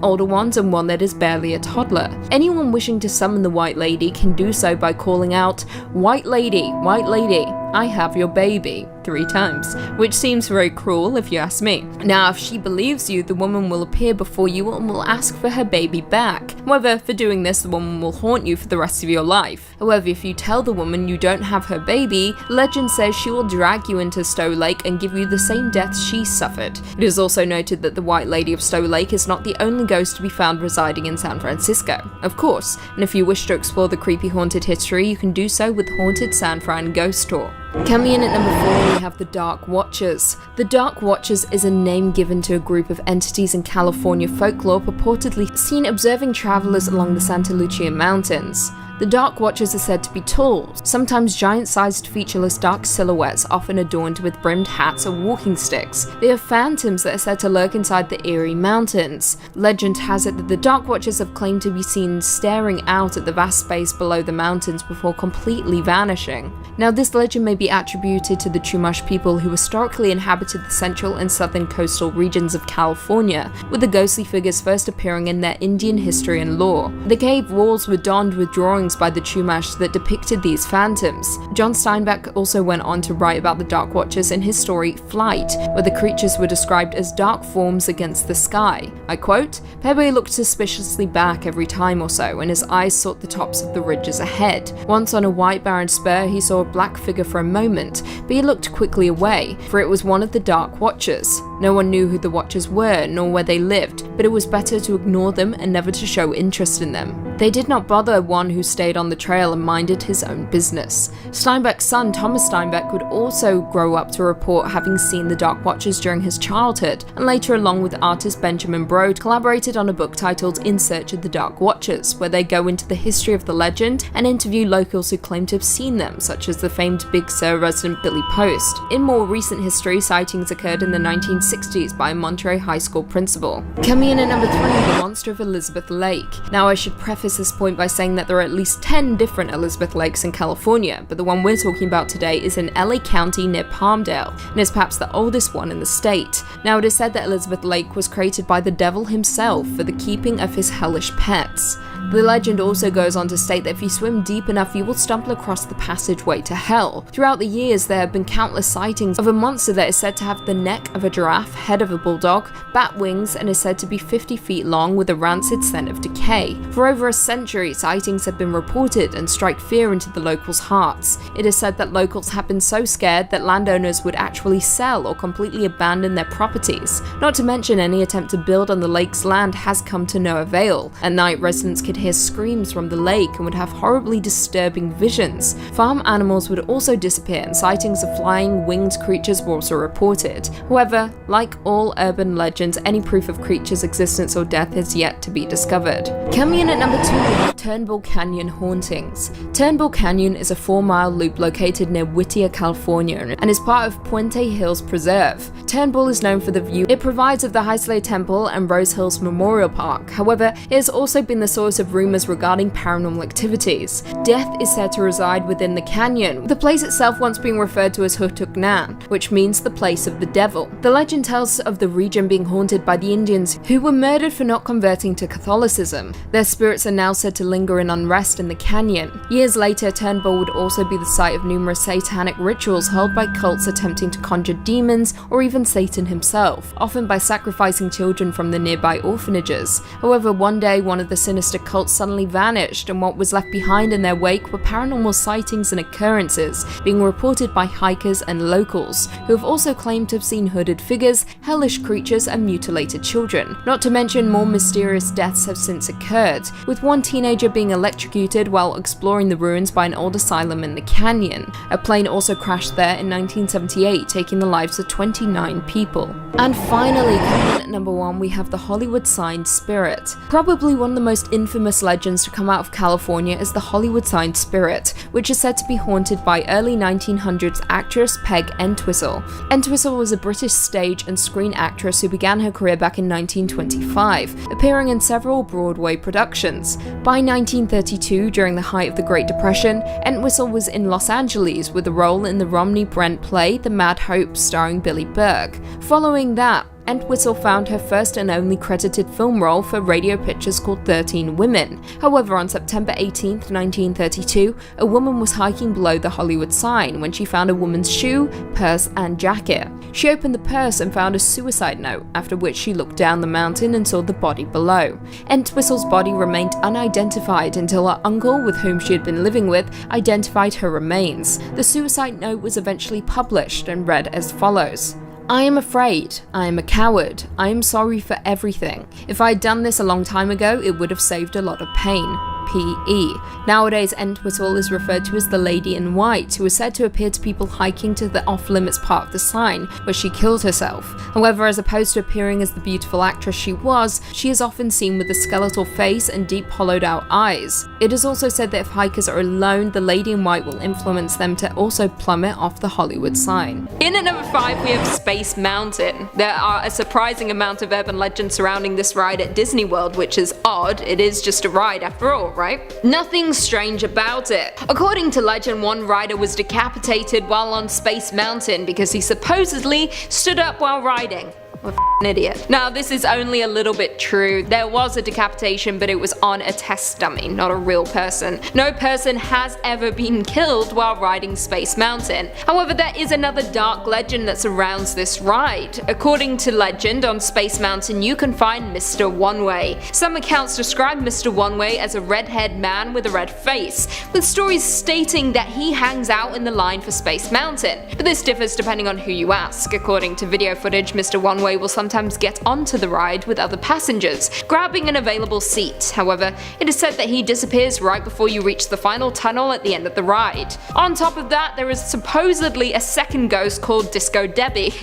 older ones and one that is barely a toddler. Anyone wishing to summon the White Lady can do so by calling out, "White Lady, White Lady, I have your baby," 3 times, which seems very cruel if you ask me. Now, if she believes you, the woman will appear before you and will ask for her baby back. However, for doing this, the woman will haunt you for the rest of your life. However, if you tell the woman you don't have her baby, legend says she will drag you into Stow Lake and give you the same death she suffered. It is also noted that the White Lady of Stow Lake is not the only ghost to be found residing in San Francisco, of course, and if you wish to explore the creepy haunted history, you can do so with Haunted San Fran Ghost Tour. Coming in at number 4, we have the Dark Watchers. The Dark Watchers is a name given to a group of entities in California folklore purportedly seen observing travelers along the Santa Lucia Mountains. The Dark Watchers are said to be tall, sometimes giant-sized featureless dark silhouettes often adorned with brimmed hats or walking sticks. They are phantoms that are said to lurk inside the Erie Mountains. Legend has it that the Dark Watchers have claimed to be seen staring out at the vast space below the mountains before completely vanishing. Now, this legend may be attributed to the Chumash people who historically inhabited the central and southern coastal regions of California, with the ghostly figures first appearing in their Indian history and lore. The cave walls were donned with drawings by the Chumash that depicted these phantoms. John Steinbeck also went on to write about the Dark Watchers in his story Flight, where the creatures were described as dark forms against the sky. I quote, "Pepe looked suspiciously back every time or so, and his eyes sought the tops of the ridges ahead. Once on a white barren spur he saw a black figure for a moment, but he looked quickly away, for it was one of the Dark Watchers. No one knew who the Watchers were, nor where they lived, but it was better to ignore them and never to show interest in them. They did not bother one who stayed on the trail and minded his own business." Steinbeck's son, Thomas Steinbeck, would also grow up to report having seen the Dark Watchers during his childhood, and later, along with artist Benjamin Brode, collaborated on a book titled In Search of the Dark Watchers, where they go into the history of the legend and interview locals who claim to have seen them, such as the famed Big Sur resident Billy Post. In more recent history, sightings occurred in the 1960s by a Monterey High School principal. Coming in at number 3, the Monster of Elizabeth Lake. Now, I should preface this point by saying that there are at least 10 different Elizabeth Lakes in California, but the one we're talking about today is in LA County near Palmdale, and is perhaps the oldest one in the state. Now, it is said that Elizabeth Lake was created by the devil himself for the keeping of his hellish pets. The legend also goes on to state that if you swim deep enough, you will stumble across the passageway to hell. Throughout the years, there have been countless sightings of a monster that is said to have the neck of a giraffe, head of a bulldog, bat wings, and is said to be 50 feet long with a rancid scent of decay. For over a century, sightings have been reported and strike fear into the locals' hearts. It is said that locals have been so scared that landowners would actually sell or completely abandon their properties. Not to mention, any attempt to build on the lake's land has come to no avail. At night, residents could hear screams from the lake and would have horribly disturbing visions. Farm animals would also disappear, and sightings of flying, winged creatures were also reported. However, like all urban legends, any proof of creatures' existence or death has yet to be discovered. Coming in at number 2, we have Turnbull Canyon Hauntings. Turnbull Canyon is a 4-mile loop located near Whittier, California, and is part of Puente Hills Preserve. Turnbull is known for the view it provides of the Highsley Temple and Rose Hills Memorial Park. However, it has also been the source of rumors regarding paranormal activities. Death is said to reside within the canyon, with the place itself once being referred to as Hutuknan, which means the place of the devil. The legend tells of the region being haunted by the Indians who were murdered for not converting to Catholicism. Their spirits are now said to linger in unrest in the canyon. Years later, Turnbull would also be the site of numerous satanic rituals held by cults attempting to conjure demons or even Satan himself, often by sacrificing children from the nearby orphanages. However, one day one of the sinister cults suddenly vanished, and what was left behind in their wake were paranormal sightings and occurrences being reported by hikers and locals, who have also claimed to have seen hooded figures, hellish creatures, and mutilated children. Not to mention, more mysterious deaths have since occurred, with one teenager being electrocuted while exploring the ruins by an old asylum in the canyon. A plane also crashed there in 1978, taking the lives of 29 people. And finally, coming in at number 1, we have the Hollywood Sign Spirit. Probably one of the most infamous legends to come out of California is the Hollywood Sign Spirit, which is said to be haunted by early 1900s actress Peg Entwistle. Entwistle was a British stage and screen actress who began her career back in 1925, appearing in several Broadway productions. By 1932, during the height of the Great Depression, Entwistle was in Los Angeles with a role in the Romney Brent play The Mad Hope, starring Billy Berg. Following that, Entwistle found her first and only credited film role for radio pictures called 13 Women. However, on September 18, 1932, a woman was hiking below the Hollywood sign when she found a woman's shoe, purse, and jacket. She opened the purse and found a suicide note, after which she looked down the mountain and saw the body below. Entwistle's body remained unidentified until her uncle, with whom she had been living with, identified her remains. The suicide note was eventually published and read as follows: I am afraid. I am a coward. I am sorry for everything. If I had done this a long time ago, it would have saved a lot of pain. P.E. Nowadays, Entwistle is referred to as the Lady in White, who is said to appear to people hiking to the off-limits part of the sign, where she killed herself. However, as opposed to appearing as the beautiful actress she was, she is often seen with a skeletal face and deep hollowed-out eyes. It is also said that if hikers are alone, the Lady in White will influence them to also plummet off the Hollywood sign. In at number 5, we have Space Mountain. There are a surprising amount of urban legends surrounding this ride at Disney World, which is odd. It is just a ride after all, right? Nothing strange about it. According to legend, one rider was decapitated while on Space Mountain because he supposedly stood up while riding. What an idiot. Now, this is only a little bit true. There was a decapitation, but it was on a test dummy, not a real person. No person has ever been killed while riding Space Mountain. However, there is another dark legend that surrounds this ride. According to legend, on Space Mountain you can find Mr. One-Way. Some accounts describe Mr. One-Way as a red-haired man with a red face, with stories stating that he hangs out in the line for Space Mountain. But this differs depending on who you ask. According to video footage, Mr. One-Way will sometimes get onto the ride with other passengers, grabbing an available seat. However, it is said that he disappears right before you reach the final tunnel at the end of the ride. On top of that, there is supposedly a second ghost called Disco Debbie,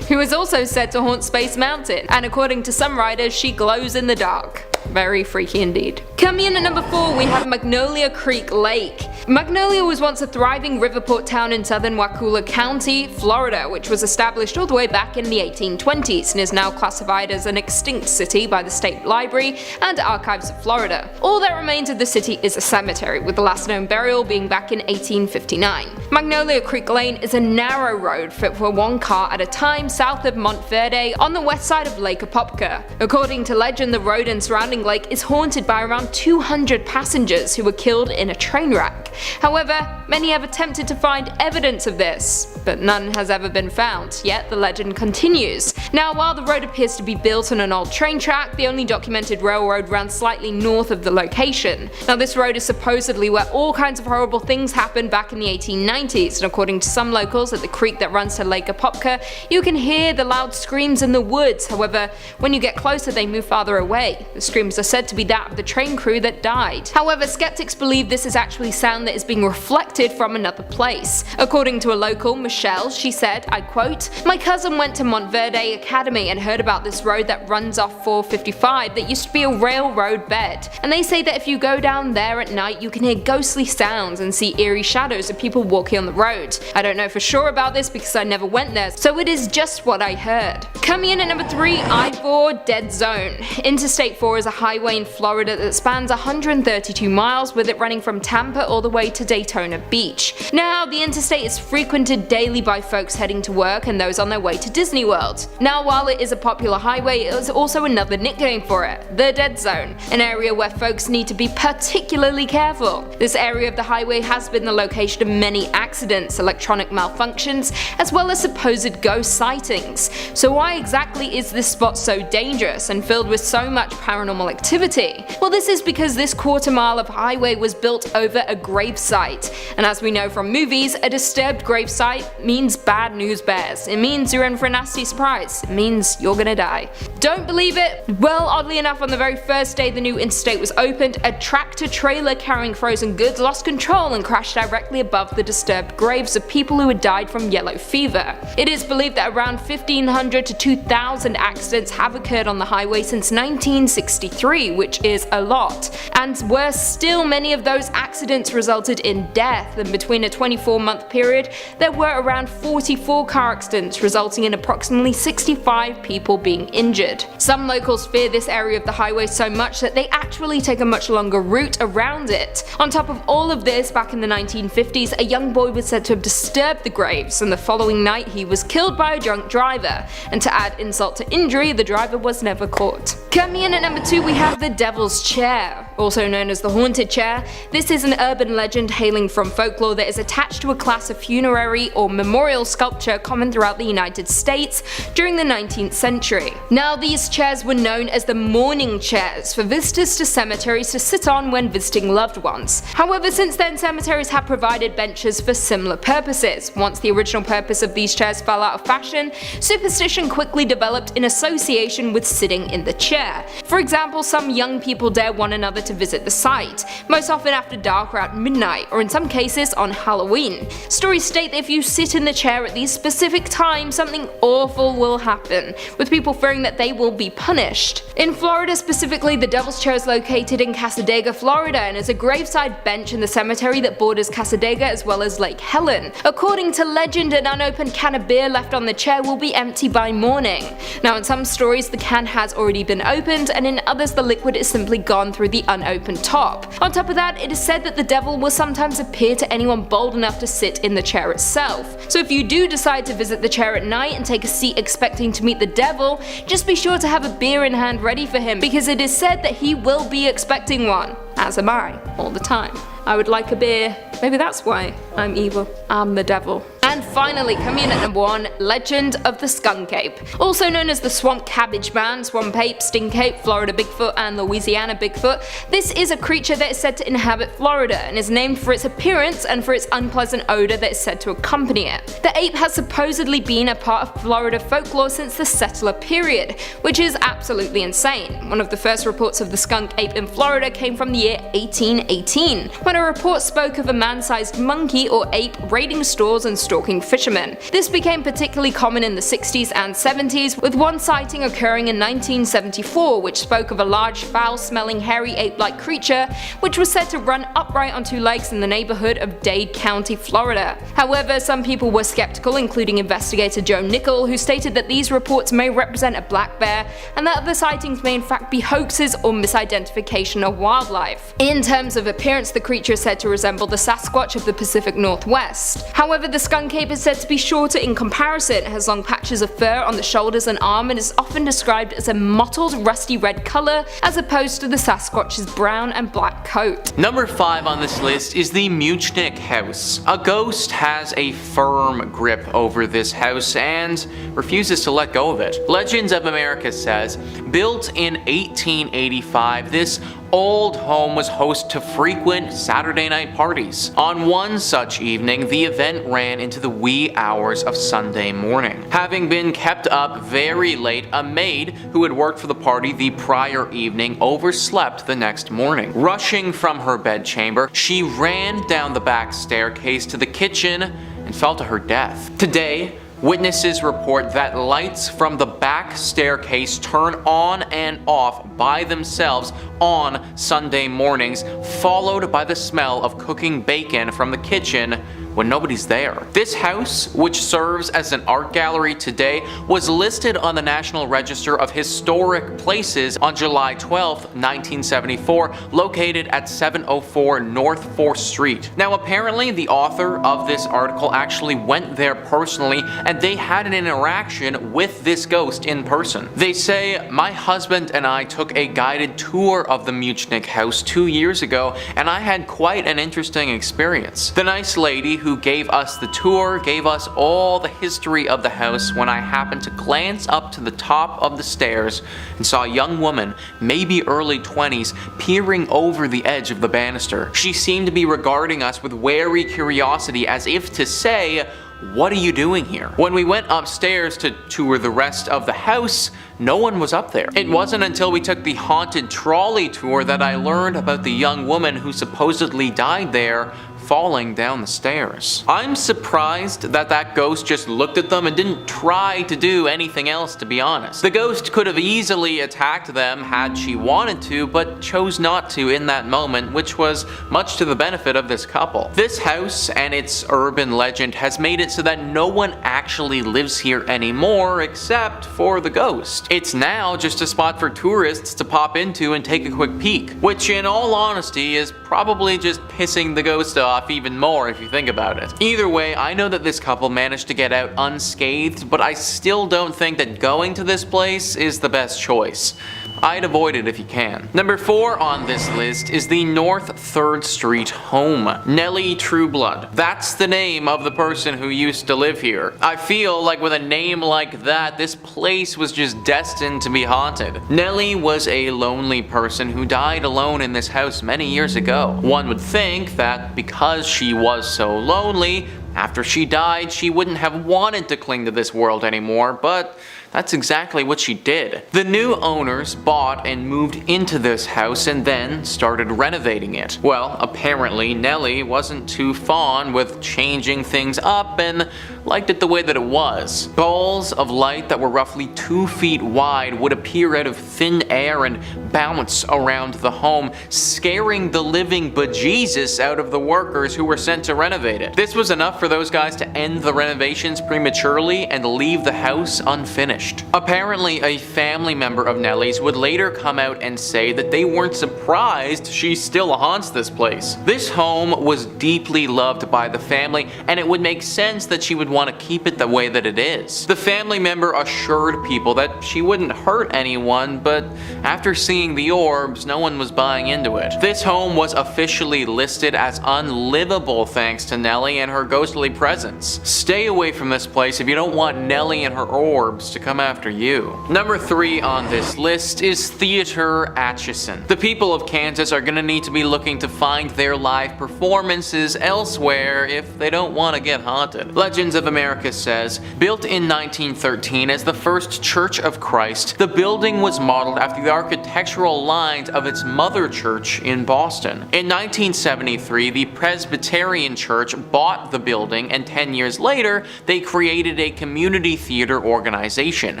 who is also said to haunt Space Mountain, and according to some riders, she glows in the dark. Very freaky indeed. Coming in at number 4, we have Magnolia Creek Lake. Magnolia was once a thriving riverport town in southern Wakulla County, Florida, which was established all the way back in the 1820s and is now classified as an extinct city by the State Library and Archives of Florida. All that remains of the city is a cemetery, with the last known burial being back in 1859. Magnolia Creek Lane is a narrow road fit for one car at a time south of Montverde on the west side of Lake Apopka. According to legend, the road and surrounding lake is haunted by around 200 passengers who were killed in a train wreck. However, many have attempted to find evidence of this, but none has ever been found, yet the legend continues. Now, while the road appears to be built on an old train track, the only documented railroad runs slightly north of the location. Now, this road is supposedly where all kinds of horrible things happened back in the 1890s, and according to some locals, at the creek that runs to Lake Apopka, you can hear the loud screams in the woods. However, when you get closer, they move farther away. The screams are said to be that of the train crew that died. However, skeptics believe this is actually sound that is being reflected from another place. According to a local, Michelle, she said, I quote, "My cousin went to Montverde Academy and heard about this road that runs off 455 that used to be a railroad bed. And they say that if you go down there at night, you can hear ghostly sounds and see eerie shadows of people walking on the road. I don't know for sure about this because I never went there, so it is just what I heard." Coming in at number 3, I-4 Dead Zone. Interstate 4 is a highway in Florida that spans 132 miles, with it running from Tampa all the way to Daytona Beach. Now, the interstate is frequented daily by folks heading to work and those on their way to Disney World. Now, while it is a popular highway, it is also another nickname for it, the Dead Zone, an area where folks need to be particularly careful. This area of the highway has been the location of many accidents, electronic malfunctions, as well as supposed ghost sightings. So why exactly is this spot so dangerous and filled with so much paranormal activity? Well, this is because this quarter mile of highway was built over a gravesite, and as we know from movies, a disturbed gravesite means bad news bears. It means you're in for a nasty surprise. It means you're gonna die. Don't believe it? Well, oddly enough, on the very first day the new interstate was opened, a tractor trailer carrying frozen goods lost control and crashed directly above the disturbed graves of people who had died from yellow fever. It is believed that around 1,500 to 2,000 accidents have occurred on the highway since 1963, which is a lot. And worse still, many of those accidents resulted in death, and between a 24-month period, there were around 44 car accidents, resulting in approximately 65 people being injured. Some locals fear this area of the highway so much that they actually take a much longer route around it. On top of all of this, back in the 1950s, a young boy was said to have disturbed the graves, and the following night he was killed by a drunk driver. And to add insult to injury, the driver was never caught. Coming in at number 2, we have the Devil's Chair, also known as the Haunted Chair. This is an urban legend hailing from folklore that is attached to a class of funerary or memorial sculpture common throughout the United States during the 19th century. Now, these chairs were known as the mourning chairs for visitors to cemeteries to sit on when visiting loved ones. However, since then, cemeteries have provided benches for similar purposes. Once the original purpose of these chairs fell out of fashion, superstition quickly developed in association with sitting in the chair. For example, some young people dare one another to visit the site, most often after dark or at midnight, or in some cases on Halloween. Stories state that if you sit in the chair at these specific times, something awful will happen, with people fearing that they will be punished. In Florida specifically, the Devil's Chair is located in Cassadaga, Florida, and is a graveside bench in the cemetery that borders Cassadaga as well as Lake Helen. According to legend, an unopened can of beer left on the chair will be empty by morning. Now, in some stories, the can has already been opened, and in others, the liquid is simply gone through the unopened top. On top of that, it is said that the devil will sometimes appear to anyone bold enough to sit in the chair itself. So if you do decide to visit the chair at night and take a seat expecting to meet the devil, just be sure to have a beer in hand ready for him, because it is said that he will be expecting one. As am I, all the time. I would like a beer. Maybe that's why I'm evil. I'm the devil. And finally, coming in at number 1, Legend of the Skunk Ape. Also known as the Swamp Cabbage Man, Swamp Ape, Stink Ape, Florida Bigfoot, and Louisiana Bigfoot, this is a creature that is said to inhabit Florida and is named for its appearance and for its unpleasant odor that is said to accompany it. The ape has supposedly been a part of Florida folklore since the settler period, which is absolutely insane. One of the first reports of the skunk ape in Florida came from the year 1818, when a report spoke of a man-sized monkey or ape raiding stores and store stalking fishermen. This became particularly common in the 60s and 70s, with one sighting occurring in 1974 which spoke of a large foul-smelling hairy ape-like creature which was said to run upright on two legs in the neighborhood of Dade County, Florida. However, some people were skeptical, including investigator Joe Nickel, who stated that these reports may represent a black bear and that other sightings may in fact be hoaxes or misidentification of wildlife. In terms of appearance, the creature is said to resemble the Sasquatch of the Pacific Northwest. However, the skunk ape is said to be shorter in comparison. It has long patches of fur on the shoulders and arm and is often described as a mottled rusty red color as opposed to the Sasquatch's brown and black coat. Number 5 on this list is the Mullan House. A ghost has a firm grip over this house and refuses to let go of it. Legends of America says, built in 1885, this old home was host to frequent Saturday night parties. On one such evening, the event ran into the wee hours of Sunday morning. Having been kept up very late, a maid who had worked for the party the prior evening overslept the next morning. Rushing from her bedchamber, she ran down the back staircase to the kitchen and fell to her death. Today, witnesses report that lights from the back staircase turn on and off by themselves on Sunday mornings, followed by the smell of cooking bacon from the kitchen when nobody's there. This house, which serves as an art gallery today, was listed on the National Register of Historic Places on July 12, 1974, located at 704 North 4th Street. Now apparently the author of this article actually went there personally and they had an interaction with this ghost in person. They say, "My husband and I took a guided tour of the Mullan House 2 years ago and I had quite an interesting experience. The nice lady who gave us the tour gave us all the history of the house when I happened to glance up to the top of the stairs and saw a young woman, maybe early 20s, peering over the edge of the banister. She seemed to be regarding us with wary curiosity as if to say, 'What are you doing here?' When we went upstairs to tour the rest of the house, no one was up there. It wasn't until we took the haunted trolley tour that I learned about the young woman who supposedly died there, falling down the stairs." I'm surprised that that ghost just looked at them and didn't try to do anything else, to be honest. The ghost could have easily attacked them had she wanted to, but chose not to in that moment, which was much to the benefit of this couple. This house and its urban legend has made it so that no one actually lives here anymore except for the ghost. It's now just a spot for tourists to pop into and take a quick peek, which in all honesty is probably just pissing the ghost off even more if you think about it. Either way, I know that this couple managed to get out unscathed, but I still don't think that going to this place is the best choice. I'd avoid it if you can. Number 4 on this list is the North 3rd Street home. Nelly Trueblood. That's the name of the person who used to live here. I feel like with a name like that, this place was just destined to be haunted. Nelly was a lonely person who died alone in this house many years ago. One would think that because she was so lonely, after she died, she wouldn't have wanted to cling to this world anymore, but that's exactly what she did. The new owners bought and moved into this house and then started renovating it. Well, apparently Nelly wasn't too fond with changing things up and liked it the way that it was. Balls of light that were roughly 2 feet wide would appear out of thin air and bounce around the home, scaring the living bejesus out of the workers who were sent to renovate it. This was enough for those guys to end the renovations prematurely and leave the house unfinished. Apparently, a family member of Nelly's would later come out and say that they weren't surprised she still haunts this place. This home was deeply loved by the family, and it would make sense that she would want to keep it the way that it is. The family member assured people that she wouldn't hurt anyone, but after seeing the orbs, no one was buying into it. This home was officially listed as unlivable thanks to Nelly and her ghostly presence. Stay away from this place if you don't want Nelly and her orbs to come after you. Number 3 on this list is Theater Atcheson. The people of Kansas are going to need to be looking to find their live performances elsewhere if they don't want to get haunted. Legends of America says, built in 1913 as the first Church of Christ, the building was modeled after the architectural lines of its mother church in Boston. In 1973, the Presbyterian Church bought the building building, and 10 years later, they created a community theater organization.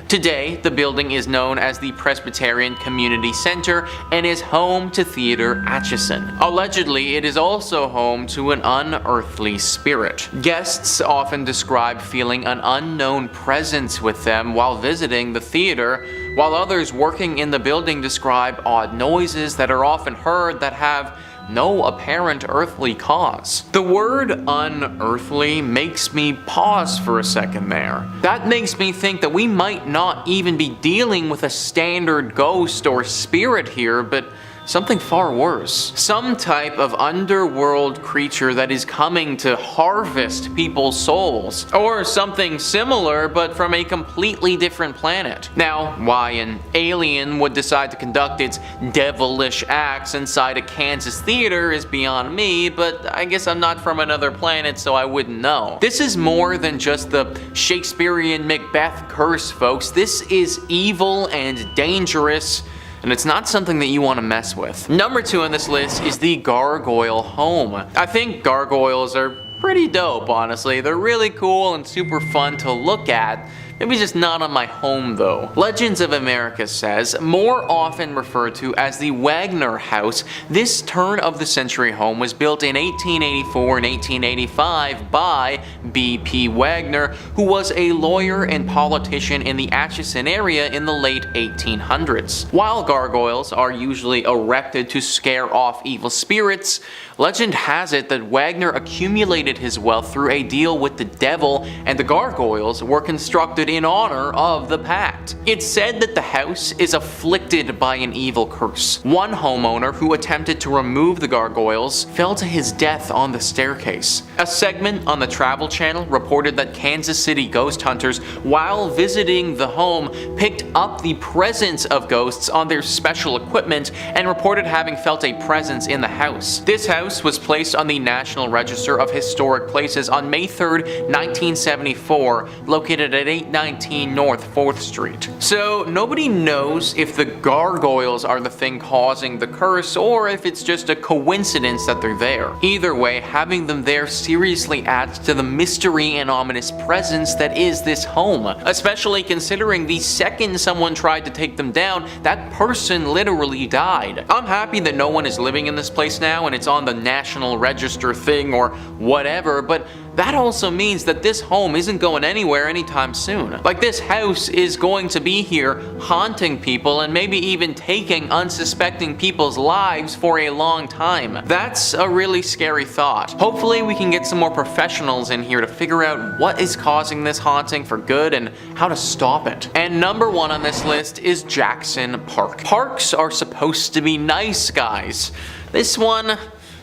Today, the building is known as the Presbyterian Community Center and is home to Theater Atcheson. Allegedly, it is also home to an unearthly spirit. Guests often describe feeling an unknown presence with them while visiting the theater, while others working in the building describe odd noises that are often heard that have no apparent earthly cause. The word unearthly makes me pause for a second there. That makes me think that we might not even be dealing with a standard ghost or spirit here, but something far worse. Some type of underworld creature that is coming to harvest people's souls. Or something similar, but from a completely different planet. Now, why an alien would decide to conduct its devilish acts inside a Kansas theater is beyond me, but I guess I'm not from another planet, so I wouldn't know. This is more than just the Shakespearean Macbeth curse, folks. This is evil and dangerous, and it's not something that you want to mess with. Number 2 on this list is the Gargoyle Home. I think gargoyles are pretty dope, honestly. They're really cool and super fun to look at. Maybe just not on my home though. Legends of America says, more often referred to as the Wagner House, this turn-of-the-century home was built in 1884 and 1885 by B.P. Wagner, who was a lawyer and politician in the Atcheson area in the late 1800s. While gargoyles are usually erected to scare off evil spirits, legend has it that Wagner accumulated his wealth through a deal with the devil, and the gargoyles were constructed in honor of the pact. It's said that the house is afflicted by an evil curse. One homeowner who attempted to remove the gargoyles fell to his death on the staircase. A segment on the Travel Channel reported that Kansas City ghost hunters, while visiting the home, picked up the presence of ghosts on their special equipment and reported having felt a presence in the house. This house was placed on the National Register of Historic Places on May 3rd, 1974, located at 819 North 4th Street. So nobody knows if the gargoyles are the thing causing the curse or if it's just a coincidence that they're there. Either way, having them there seriously adds to the mystery and ominous presence that is this home, especially considering the second someone tried to take them down, that person literally died. I'm happy that no one is living in this place now and it's on the National Register thing or whatever, but that also means that this home isn't going anywhere anytime soon. Like, this house is going to be here haunting people and maybe even taking unsuspecting people's lives for a long time. That's a really scary thought. Hopefully we can get some more professionals in here to figure out what is causing this haunting for good and how to stop it. And number 1 on this list is Jackson Park. Parks are supposed to be nice, guys. This one,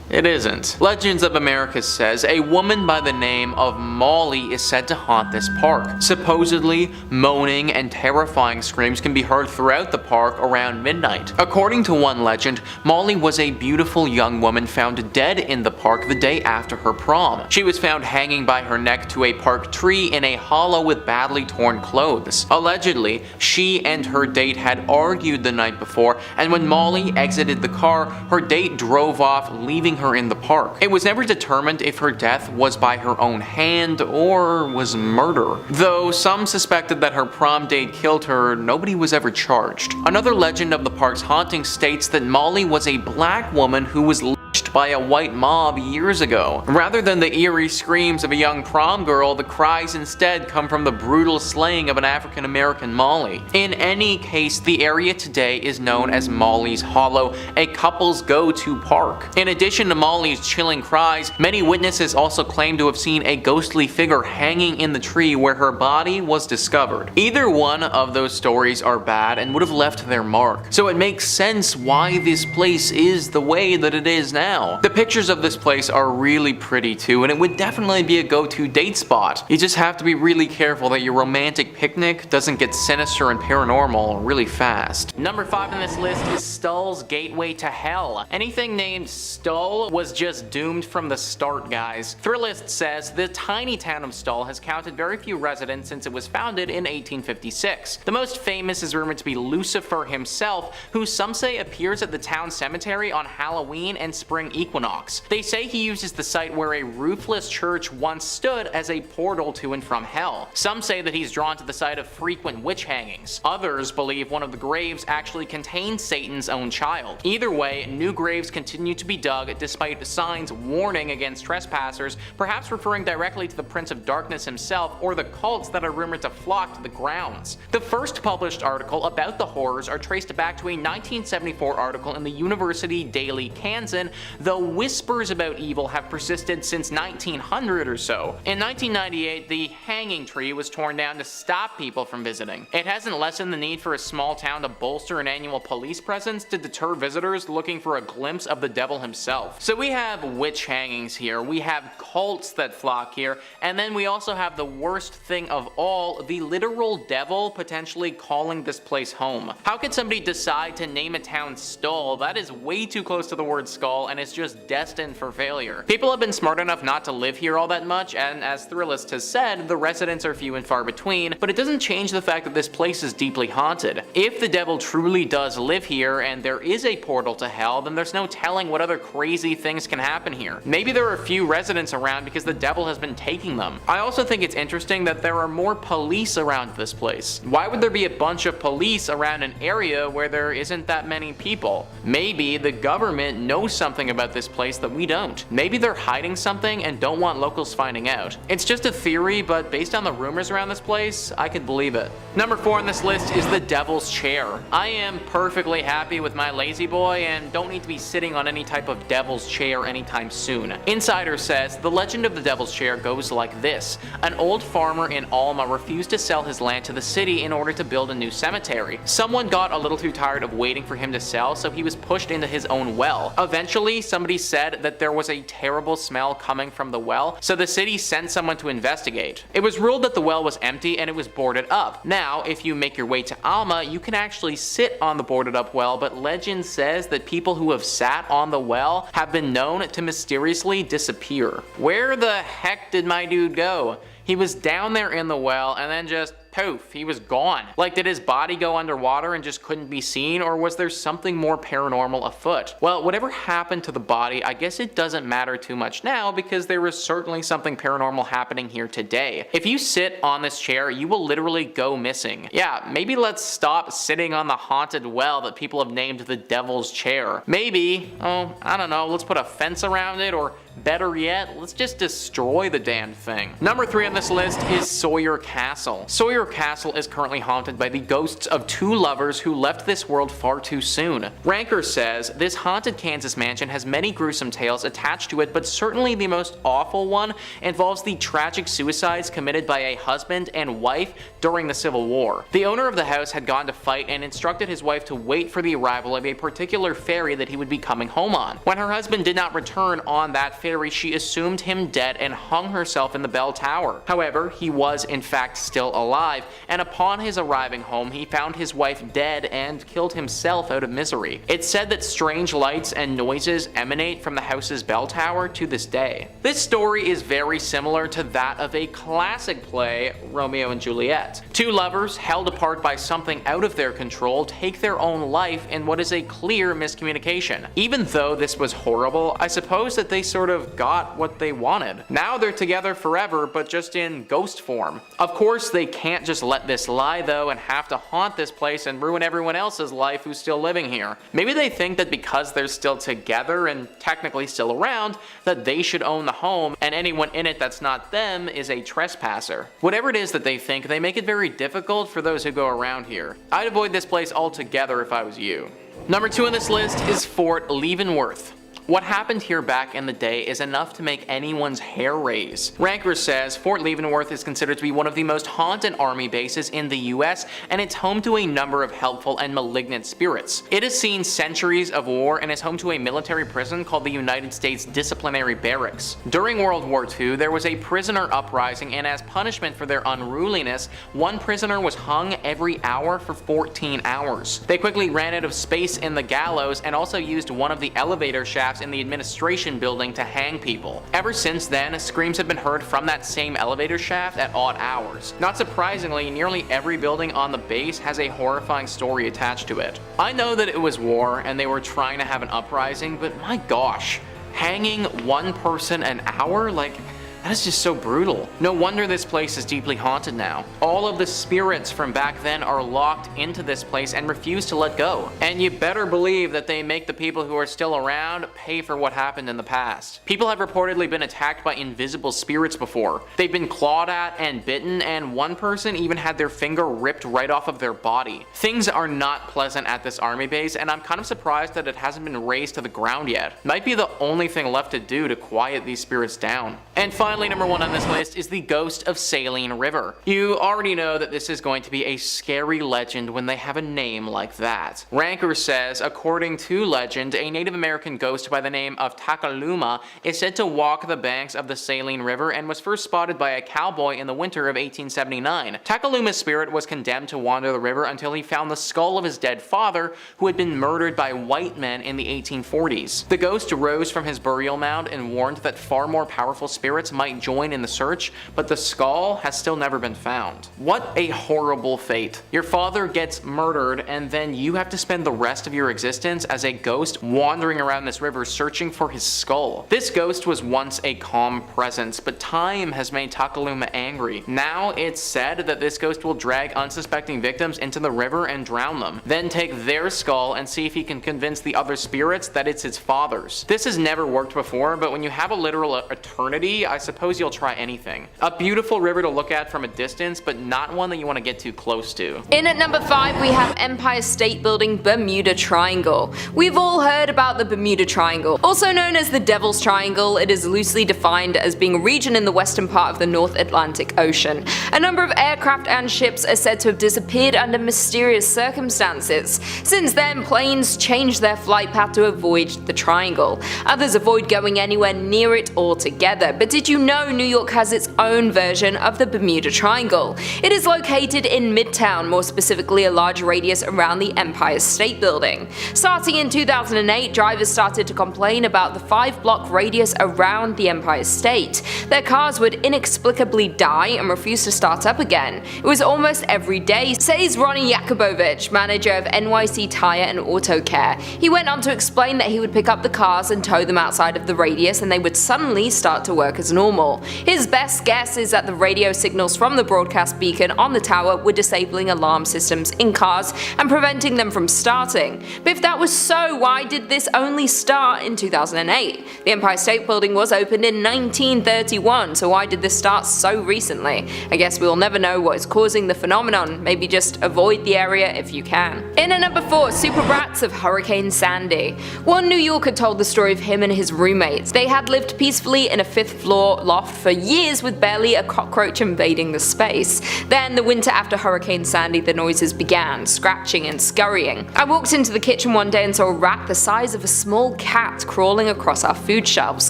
it isn't. Legends of America says a woman by the name of Molly is said to haunt this park. Supposedly, moaning and terrifying screams can be heard throughout the park around midnight. According to one legend, Molly was a beautiful young woman found dead in the park the day after her prom. She was found hanging by her neck to a park tree in a hollow with badly torn clothes. Allegedly, she and her date had argued the night before, and when Molly exited the car, her date drove off, leaving her in the park. It was never determined if her death was by her own hand or was murder. Though some suspected that her prom date killed her, nobody was ever charged. Another legend of the park's haunting states that Molly was a black woman who was lynched by a white mob years ago. Rather than the eerie screams of a young prom girl, the cries instead come from the brutal slaying of an African American Molly. In any case, the area today is known as Molly's Hollow, a couple's go-to park. In addition to Molly's chilling cries, many witnesses also claim to have seen a ghostly figure hanging in the tree where her body was discovered. Either one of those stories are bad and would have left their mark, so it makes sense why this place is the way that it is now. The pictures of this place are really pretty too, and it would definitely be a go-to date spot. You just have to be really careful that your romantic picnic doesn't get sinister and paranormal really fast. Number 5 on this list is Stull's Gateway to Hell. Anything named Stow was just doomed from the start, guys. Thrillist says the tiny town of Stow has counted very few residents since it was founded in 1856. The most famous is rumored to be Lucifer himself, who some say appears at the town cemetery on Halloween and spring spring equinox. They say he uses the site where a roofless church once stood as a portal to and from hell. Some say that he's drawn to the site of frequent witch hangings. Others believe one of the graves actually contains Satan's own child. Either way, new graves continue to be dug despite signs warning against trespassers, perhaps referring directly to the Prince of Darkness himself or the cults that are rumored to flock to the grounds. The first published article about the horrors are traced back to a 1974 article in the University Daily Kansan, though whispers about evil have persisted since 1900 or so. In 1998, the hanging tree was torn down to stop people from visiting. It hasn't lessened the need for a small town to bolster an annual police presence to deter visitors looking for a glimpse of the devil himself. So we have witch hangings here, we have cults that flock here, and then we also have the worst thing of all, the literal devil potentially calling this place home. How could somebody decide to name a town Stow? That is way too close to the word skull and it's just destined for failure. People have been smart enough not to live here all that much, and as Thrillist has said, the residents are few and far between, but it doesn't change the fact that this place is deeply haunted. If the devil truly does live here and there is a portal to hell, then there's no telling what other crazy things can happen here. Maybe there are few residents around because the devil has been taking them. I also think it's interesting that there are more police around this place. Why would there be a bunch of police around an area where there isn't that many people? Maybe the government knows something about this place that we don't. Maybe they're hiding something and don't want locals finding out. It's just a theory, but based on the rumors around this place, I could believe it. Number 4 on this list is the Devil's Chair. I am perfectly happy with my lazy boy and don't need to be sitting on any type of Devil's Chair anytime soon. Insider says the legend of the Devil's Chair goes like this. An old farmer in Alma refused to sell his land to the city in order to build a new cemetery. Someone got a little too tired of waiting for him to sell, so he was pushed into his own well. Eventually, somebody said that there was a terrible smell coming from the well, so the city sent someone to investigate. It was ruled that the well was empty and it was boarded up. Now, if you make your way to Alma, you can actually sit on the boarded up well, but legend says that people who have sat on the well have been known to mysteriously disappear. Where the heck did my dude go? He was down there in the well and then just poof, he was gone. Like, did his body go underwater and just couldn't be seen, or was there something more paranormal afoot? Well, whatever happened to the body, I guess it doesn't matter too much now because there is certainly something paranormal happening here today. If you sit on this chair, you will literally go missing. Yeah, maybe let's stop sitting on the haunted well that people have named the Devil's Chair. Maybe, I don't know, let's put a fence around it, or better yet, let's just destroy the damn thing. Number 3 on this list is Sawyer Castle. Sawyer Castle is currently haunted by the ghosts of 2 lovers who left this world far too soon. Ranker says, this haunted Kansas mansion has many gruesome tales attached to it, but certainly the most awful one involves the tragic suicides committed by a husband and wife during the Civil War. The owner of the house had gone to fight and instructed his wife to wait for the arrival of a particular ferry that he would be coming home on. When her husband did not return on that ferry, she assumed him dead and hung herself in the bell tower. However, he was in fact still alive, and upon his arriving home, he found his wife dead and killed himself out of misery. It's said that strange lights and noises emanate from the house's bell tower to this day. This story is very similar to that of a classic play, Romeo and Juliet. 2 lovers, held apart by something out of their control, take their own life in what is a clear miscommunication. Even though this was horrible, I suppose that they sort of got what they wanted. Now they're together forever, but just in ghost form. Of course, they can't just let this lie though and have to haunt this place and ruin everyone else's life who's still living here. Maybe they think that because they're still together and technically still around, that they should own the home, and anyone in it that's not them is a trespasser. Whatever it is that they think, they make it very difficult for those who go around here. I'd avoid this place altogether if I was you. Number 2 on this list is Fort Leavenworth. What happened here back in the day is enough to make anyone's hair raise. Ranker says Fort Leavenworth is considered to be one of the most haunted army bases in the US, and it's home to a number of helpful and malignant spirits. It has seen centuries of war and is home to a military prison called the United States Disciplinary Barracks. During World War II, there was a prisoner uprising, and as punishment for their unruliness, one prisoner was hung every hour for 14 hours. They quickly ran out of space in the gallows and also used one of the elevator shafts in the administration building to hang people. Ever since then, screams have been heard from that same elevator shaft at odd hours. Not surprisingly, nearly every building on the base has a horrifying story attached to it. I know that it was war and they were trying to have an uprising, but my gosh, Hanging one person an hour? Like, that is just so brutal. No wonder this place is deeply haunted now. All of the spirits from back then are locked into this place and refuse to let go. And you better believe that they make the people who are still around pay for what happened in the past. People have reportedly been attacked by invisible spirits before. They've been clawed at and bitten, and one person even had their finger ripped right off of their body. Things are not pleasant at this army base, and I'm kind of surprised that it hasn't been razed to the ground yet. Might be the only thing left to do to quiet these spirits down. And finally, number 1 on this list is the ghost of Saline River. You already know that this is going to be a scary legend when they have a name like that. Ranker says, according to legend, a Native American ghost by the name of Takaluma is said to walk the banks of the Saline River and was first spotted by a cowboy in the winter of 1879. Takaluma's spirit was condemned to wander the river until he found the skull of his dead father, who had been murdered by white men in the 1840s. The ghost rose from his burial mound and warned that far more powerful spirits might join in the search, but the skull has still never been found. What a horrible fate. Your father gets murdered, and then you have to spend the rest of your existence as a ghost wandering around this river searching for his skull. This ghost was once a calm presence, but time has made Takaluma angry. Now it's said that this ghost will drag unsuspecting victims into the river and drown them, then take their skull and see if he can convince the other spirits that it's his father's. This has never worked before, but when you have a literal eternity, I suppose you'll try anything. A beautiful river to look at from a distance, but not one that you want to get too close to. In at number 5, we have Empire State Building Bermuda Triangle. We've all heard about the Bermuda Triangle. Also known as the Devil's Triangle, it is loosely defined as being a region in the western part of the North Atlantic Ocean. A number of aircraft and ships are said to have disappeared under mysterious circumstances. Since then, planes changed their flight path to avoid the triangle. Others avoid going anywhere near it altogether. But did you know New York has its own version of the Bermuda Triangle? It is located in Midtown, more specifically a large radius around the Empire State Building. Starting in 2008, drivers started to complain about the 5-block radius around the Empire State. Their cars would inexplicably die and refuse to start up again. It was almost every day, says Ronnie Yakubovich, manager of NYC Tire and Auto Care. He went on to explain that he would pick up the cars and tow them outside of the radius, and they would suddenly start to work as normal. His best guess is that the radio signals from the broadcast beacon on the tower were disabling alarm systems in cars and preventing them from starting. But if that was so, why did this only start in 2008? The Empire State Building was opened in 1931, so why did this start so recently? I guess we'll never know what is causing the phenomenon. Maybe just avoid the area if you can. In at number 4, Super Rats of Hurricane Sandy. One New Yorker told the story of him and his roommates. They had lived peacefully in a 5th floor loft for years with barely a cockroach invading the space. Then, the winter after Hurricane Sandy, the noises began, scratching and scurrying. I walked into the kitchen one day and saw a rat the size of a small cat crawling across our food shelves,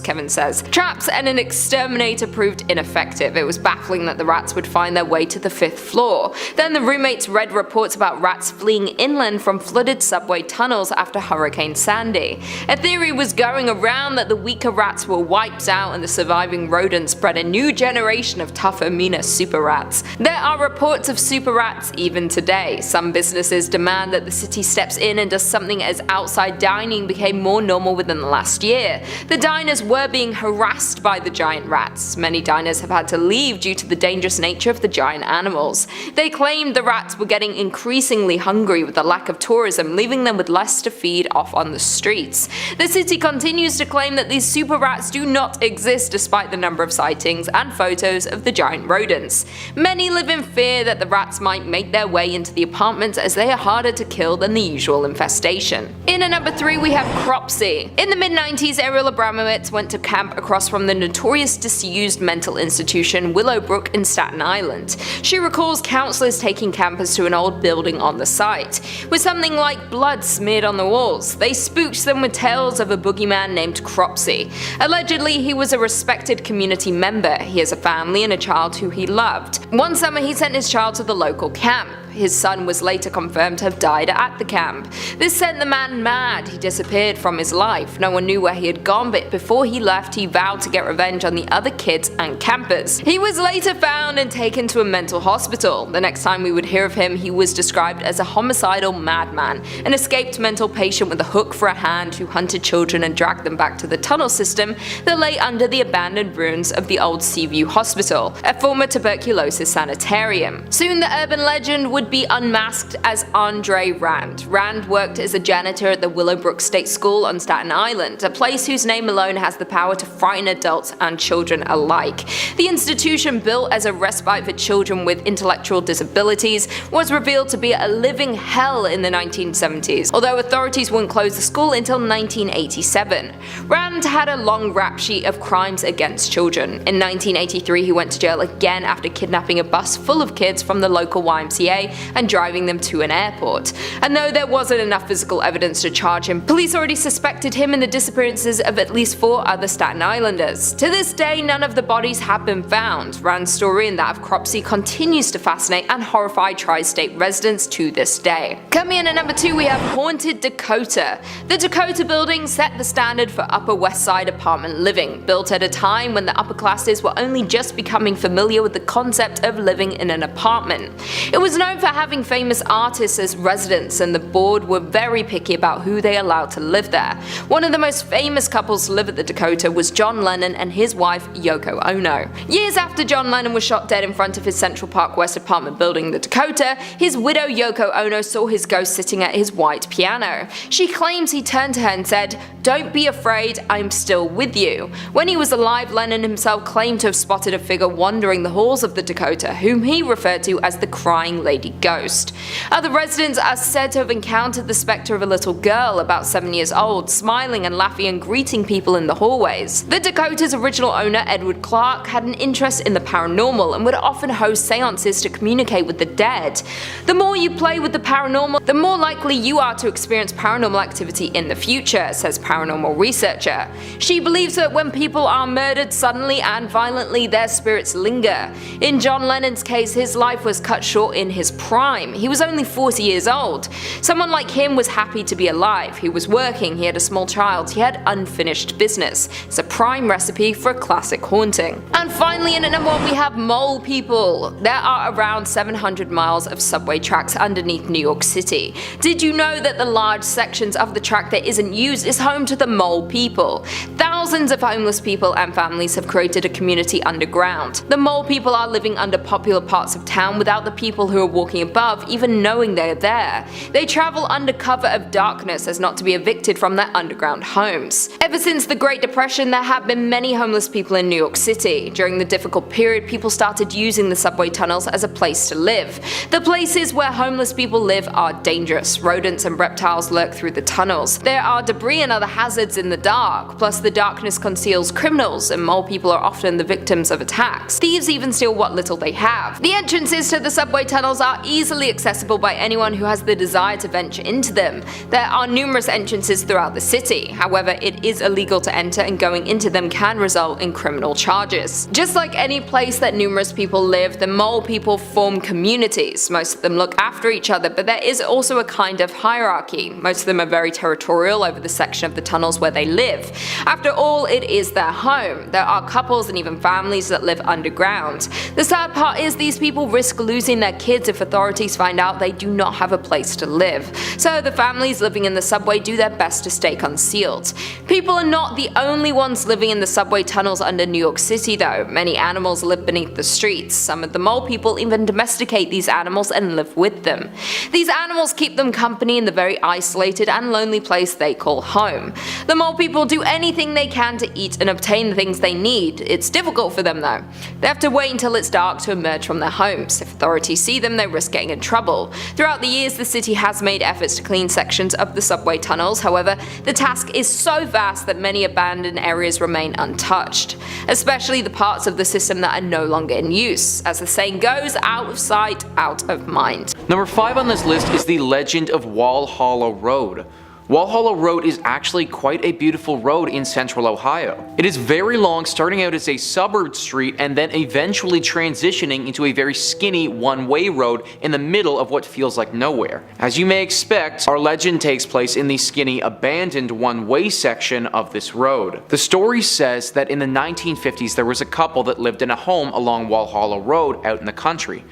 Kevin says. Traps and an exterminator proved ineffective. It was baffling that the rats would find their way to the 5th floor. Then the roommates read reports about rats fleeing inland from flooded subway tunnels after Hurricane Sandy. A theory was going around that the weaker rats were wiped out and the surviving rodents bred a new generation of tougher, meaner super rats. There are reports of super rats even today. Some businesses demand that the city steps in and does something as outside dining became more normal within the last year. The diners were being harassed by the giant rats. Many diners have had to leave due to the dangerous nature of the giant animals. They claimed the rats were getting increasingly hungry with the lack of tourism, leaving them with less to feed off on the streets. The city continues to claim that these super rats do not exist despite the number of sightings and photos of the giant rodents. Many live in fear that the rats might make their way into the apartments as they are harder to kill than the usual infestation. In at number 3, we have Cropsey. In the mid-90s, Ariel Abramowitz went to camp across from the notorious disused mental institution Willowbrook in Staten Island. She recalls counselors taking campers to an old building on the site, with something like blood smeared on the walls. They spooked them with tales of a boogeyman named Cropsey. Allegedly, he was a respected community member. He has a family and a child who he loved. One summer, he sent his child to the local camp. His son was later confirmed to have died at the camp. This sent the man mad. He disappeared from his life. No one knew where he had gone, but before he left, he vowed to get revenge on the other kids and campers. He was later found and taken to a mental hospital. The next time we would hear of him, he was described as a homicidal madman, an escaped mental patient with a hook for a hand who hunted children and dragged them back to the tunnel system that lay under the abandoned ruins of the old Seaview Hospital, a former tuberculosis sanitarium. Soon the urban legend would be unmasked as Andre Rand. Rand worked as a janitor at the Willowbrook State School on Staten Island, a place whose name alone has the power to frighten adults and children alike. The institution, built as a respite for children with intellectual disabilities, was revealed to be a living hell in the 1970s, although authorities wouldn't close the school until 1987. Rand had a long rap sheet of crimes against children. In 1983 he went to jail again after kidnapping a bus full of kids from the local YMCA and driving them to an airport. And though there wasn't enough physical evidence to charge him, police already suspected him in the disappearances of at least 4 other Staten Islanders. To this day, none of the bodies have been found. Rand's story and that of Cropsey continues to fascinate and horrify tri-state residents to this day. Coming in at number 2, we have Haunted Dakota. The Dakota building set the standard for Upper West Side apartment living, built at a time when the upper classes were only just becoming familiar with the concept of living in an apartment. It was known for having famous artists as residents, and the board were very picky about who they allowed to live there. One of the most famous couples to live at the Dakota was John Lennon and his wife Yoko Ono. Years after John Lennon was shot dead in front of his Central Park West apartment building, the Dakota, his widow Yoko Ono saw his ghost sitting at his white piano. She claims he turned to her and said, "Don't be afraid, I'm still with you." When he was alive, Lennon himself claimed to have spotted a figure wandering the halls of the Dakota, whom he referred to as the Crying Lady Ghost. Other residents are said to have encountered the spectre of a little girl about 7 years old, smiling and laughing and greeting people in the hallways. The Dakota's original owner, Edward Clark, had an interest in the paranormal and would often host seances to communicate with the dead. The more you play with the paranormal, the more likely you are to experience paranormal activity in the future, says paranormal researcher. She believes that when people are murdered suddenly and violently, their spirits linger. In John Lennon's case, his life was cut short in his prime. He was only 40 years old. Someone like him was happy to be alive. He was working, he had a small child, he had unfinished business. It's a prime recipe for a classic haunting. And finally, in at number 1, we have Mole People. There are around 700 miles of subway tracks underneath New York City. Did you know that the large sections of the track that isn't used is home to the Mole People? Thousands of homeless people and families have created a community underground. The Mole People are living under popular parts of town without the people who are walking above even knowing they are there. They travel under cover of darkness as not to be evicted from their underground homes. Ever since the Great Depression, there have been many homeless people in New York City. During the difficult period, people started using the subway tunnels as a place to live. The places where homeless people live are dangerous. Rodents and reptiles lurk through the tunnels. There are debris and other hazards in the dark, plus the darkness conceals criminals, and Mole People are often the victims of attacks. Thieves even steal what little they have. The entrances to the subway tunnels are easily accessible by anyone who has the desire to venture into them. There are numerous entrances throughout the city. However, it is illegal to enter, and going into them can result in criminal charges. Just like any place that numerous people live, the Mole People form communities. Most of them look after each other, but there is also a kind of hierarchy. Most of them are very territorial over the section of the tunnels where they live. After all, it is their home. There are couples and even families that live underground. The sad part is these people risk losing their kids if authorities find out they do not have a place to live. So the families living in the subway do their best to stay concealed. People are not the only ones living in the subway tunnels under New York City though. Many animals live beneath the streets. Some of the Mole People even domesticate these animals and live with them. These animals keep them company in the very isolated and lonely place they call home. The Mole People do anything they can to eat and obtain the things they need. It's difficult for them though. They have to wait until it's dark to emerge from their homes. If authorities see them, they risk getting in trouble. Throughout the years, the city has made efforts to clean sections of the subway tunnels. However, the task is so vast that many abandoned areas remain untouched, especially the parts of the system that are no longer in use. As the saying goes, out of sight, out of mind. Number 5 on this list is the legend of Walhalla Road. Walhalla Road is actually quite a beautiful road in central Ohio. It is very long, starting out as a suburb street and then eventually transitioning into a very skinny one-way road in the middle of what feels like nowhere. As you may expect, our legend takes place in the skinny abandoned one-way section of this road. The story says that in the 1950s there was a couple that lived in a home along Walhalla Road out in the country.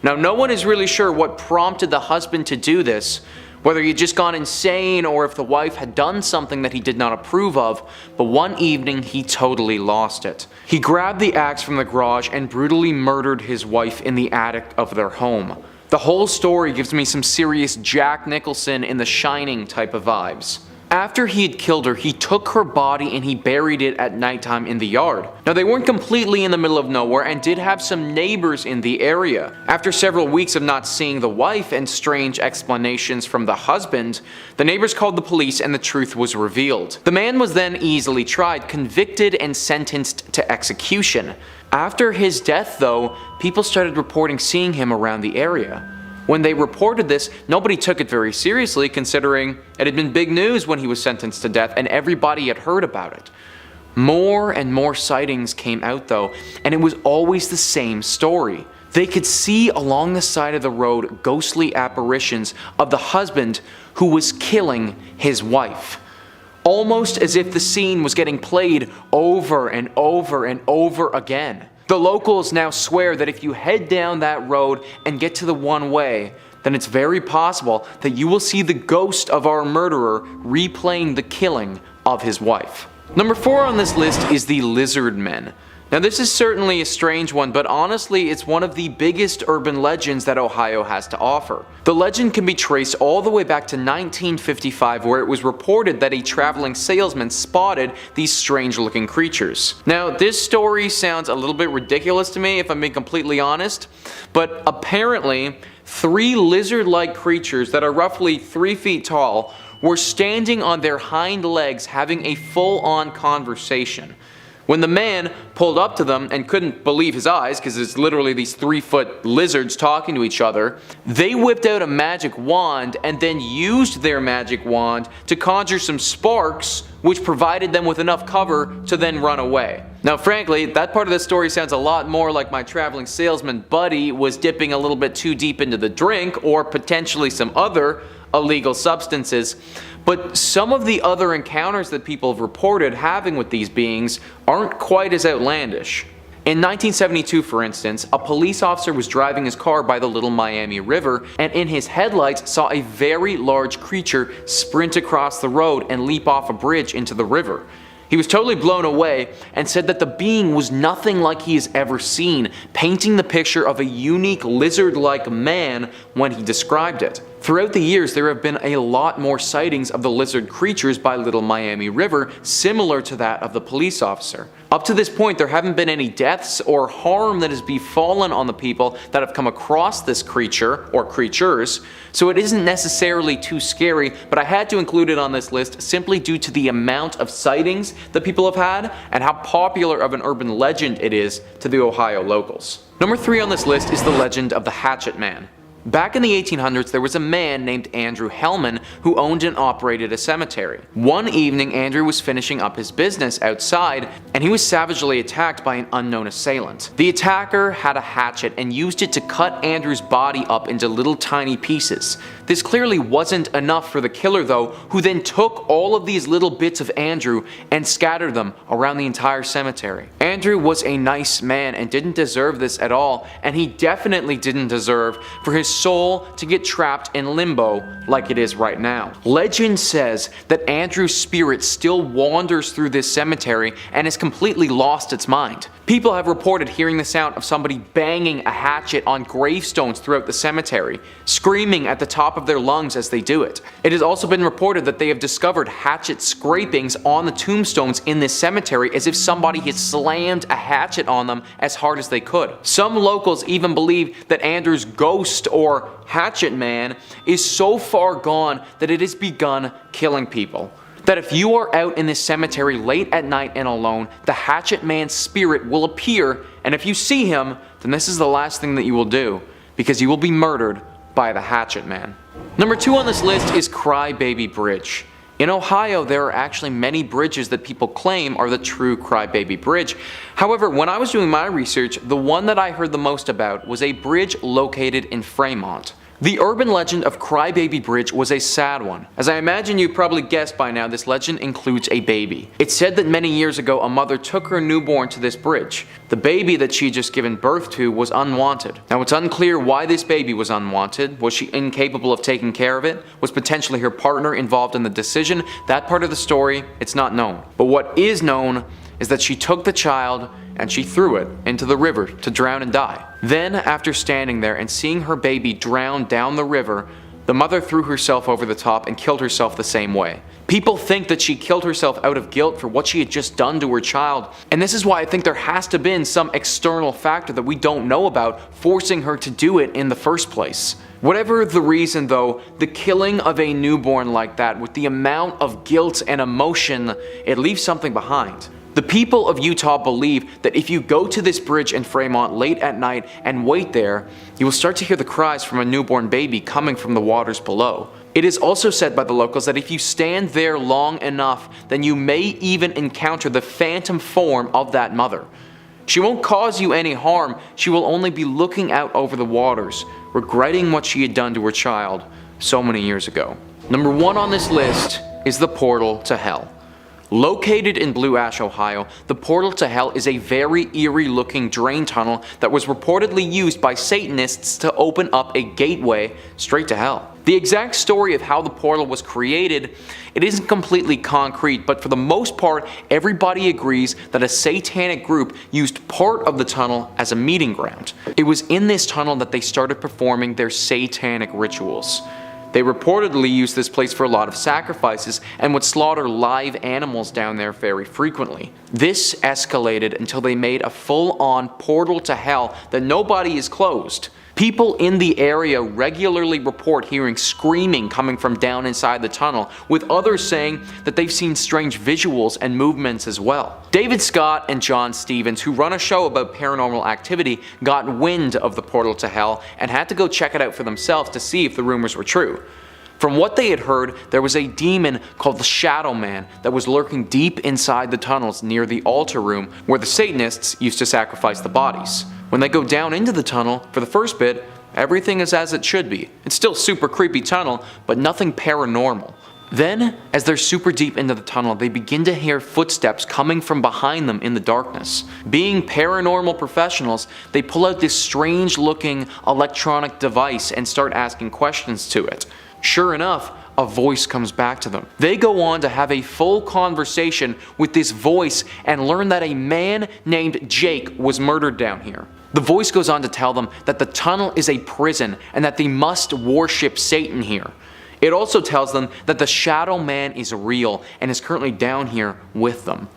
Now, no one is really sure what prompted the husband to do this, whether he had just gone insane or if the wife had done something that he did not approve of, but one evening he totally lost it. He grabbed the axe from the garage and brutally murdered his wife in the attic of their home. The whole story gives me some serious Jack Nicholson in The Shining type of vibes. After he had killed her, he took her body and he buried it at nighttime in the yard. Now, they weren't completely in the middle of nowhere and did have some neighbors in the area. After several weeks of not seeing the wife and strange explanations from the husband, the neighbors called the police and the truth was revealed. The man was then easily tried, convicted, and sentenced to execution. After his death, though, people started reporting seeing him around the area. When they reported this, nobody took it very seriously, considering it had been big news when he was sentenced to death and everybody had heard about it. More and more sightings came out though, and it was always the same story. They could see along the side of the road ghostly apparitions of the husband who was killing his wife. Almost as if the scene was getting played over and over and over again. The locals now swear that if you head down that road and get to the one-way, then it's very possible that you will see the ghost of our murderer replaying the killing of his wife. Number 4 on this list is the Lizard Men. Now, this is certainly a strange one, but honestly it's one of the biggest urban legends that Ohio has to offer. The legend can be traced all the way back to 1955, where it was reported that a traveling salesman spotted these strange looking creatures. Now, this story sounds a little bit ridiculous to me if I'm being completely honest, but apparently 3 lizard-like creatures that are roughly 3 feet tall were standing on their hind legs having a full-on conversation. When the man pulled up to them and couldn't believe his eyes, because it's literally these 3-foot lizards talking to each other, they whipped out a magic wand and then used their magic wand to conjure some sparks, which provided them with enough cover to then run away. Now, frankly, that part of the story sounds a lot more like my traveling salesman buddy was dipping a little bit too deep into the drink, or potentially some other illegal substances. But some of the other encounters that people have reported having with these beings aren't quite as outlandish. In 1972, for instance, a police officer was driving his car by the Little Miami River and in his headlights saw a very large creature sprint across the road and leap off a bridge into the river. He was totally blown away and said that the being was nothing like he has ever seen, painting the picture of a unique lizard-like man when he described it. Throughout the years, there have been a lot more sightings of the lizard creatures by Little Miami River, similar to that of the police officer. Up to this point, there haven't been any deaths or harm that has befallen on the people that have come across this creature, or creatures, so it isn't necessarily too scary, but I had to include it on this list simply due to the amount of sightings that people have had and how popular of an urban legend it is to the Ohio locals. Number 3 on this list is the legend of the Hatchet Man. Back in the 1800s, there was a man named Andrew Hellman who owned and operated a cemetery. One evening, Andrew was finishing up his business outside, and he was savagely attacked by an unknown assailant. The attacker had a hatchet and used it to cut Andrew's body up into little tiny pieces. This clearly wasn't enough for the killer though, who then took all of these little bits of Andrew and scattered them around the entire cemetery. Andrew was a nice man and didn't deserve this at all, and he definitely didn't deserve for his soul to get trapped in limbo like it is right now. Legend says that Andrew's spirit still wanders through this cemetery and has completely lost its mind. People have reported hearing the sound of somebody banging a hatchet on gravestones throughout the cemetery, screaming at the top of their lungs as they do it. It has also been reported that they have discovered hatchet scrapings on the tombstones in this cemetery as if somebody had slammed a hatchet on them as hard as they could. Some locals even believe that Andrew's ghost or Hatchet Man is so far gone that it has begun killing people. That if you are out in this cemetery late at night and alone, the Hatchet Man's spirit will appear, and if you see him, then this is the last thing that you will do, because you will be murdered by the Hatchet Man. Number 2 on this list is Crybaby Bridge. In Ohio, there are actually many bridges that people claim are the true Crybaby Bridge. However, when I was doing my research, the one that I heard the most about was a bridge located in Fremont. The urban legend of Crybaby Bridge was a sad one. As I imagine you probably guessed by now, this legend includes a baby. It's said that many years ago a mother took her newborn to this bridge. The baby that she had just given birth to was unwanted. Now it's unclear why this baby was unwanted. Was she incapable of taking care of it? Was potentially her partner involved in the decision? That part of the story, it's not known. But what is known is that she took the child and she threw it into the river to drown and die. Then, after standing there and seeing her baby drown down the river, the mother threw herself over the top and killed herself the same way. People think that she killed herself out of guilt for what she had just done to her child, and this is why I think there has to have been some external factor that we don't know about forcing her to do it in the first place. Whatever the reason though, the killing of a newborn like that with the amount of guilt and emotion, it leaves something behind. The people of Utah believe that if you go to this bridge in Fremont late at night and wait there, you will start to hear the cries from a newborn baby coming from the waters below. It is also said by the locals that if you stand there long enough, then you may even encounter the phantom form of that mother. She won't cause you any harm, she will only be looking out over the waters, regretting what she had done to her child so many years ago. Number 1 on this list is the portal to hell. Located in Blue Ash, Ohio, the portal to hell is a very eerie looking drain tunnel that was reportedly used by Satanists to open up a gateway straight to hell. The exact story of how the portal was created, it isn't completely concrete, but for the most part, everybody agrees that a satanic group used part of the tunnel as a meeting ground. It was in this tunnel that they started performing their satanic rituals. They reportedly used this place for a lot of sacrifices and would slaughter live animals down there very frequently. This escalated until they made a full-on portal to hell that nobody is closed. People in the area regularly report hearing screaming coming from down inside the tunnel, with others saying that they've seen strange visuals and movements as well. David Scott and John Stevens, who run a show about paranormal activity, got wind of the portal to hell and had to go check it out for themselves to see if the rumors were true. From what they had heard, there was a demon called the Shadow Man that was lurking deep inside the tunnels near the altar room where the Satanists used to sacrifice the bodies. When they go down into the tunnel, for the first bit, everything is as it should be. It's still a super creepy tunnel, but nothing paranormal. Then, as they're super deep into the tunnel, they begin to hear footsteps coming from behind them in the darkness. Being paranormal professionals, they pull out this strange looking electronic device and start asking questions to it. Sure enough, a voice comes back to them. They go on to have a full conversation with this voice and learn that a man named Jake was murdered down here. The voice goes on to tell them that the tunnel is a prison and that they must worship Satan here. It also tells them that the Shadow Man is real and is currently down here with them.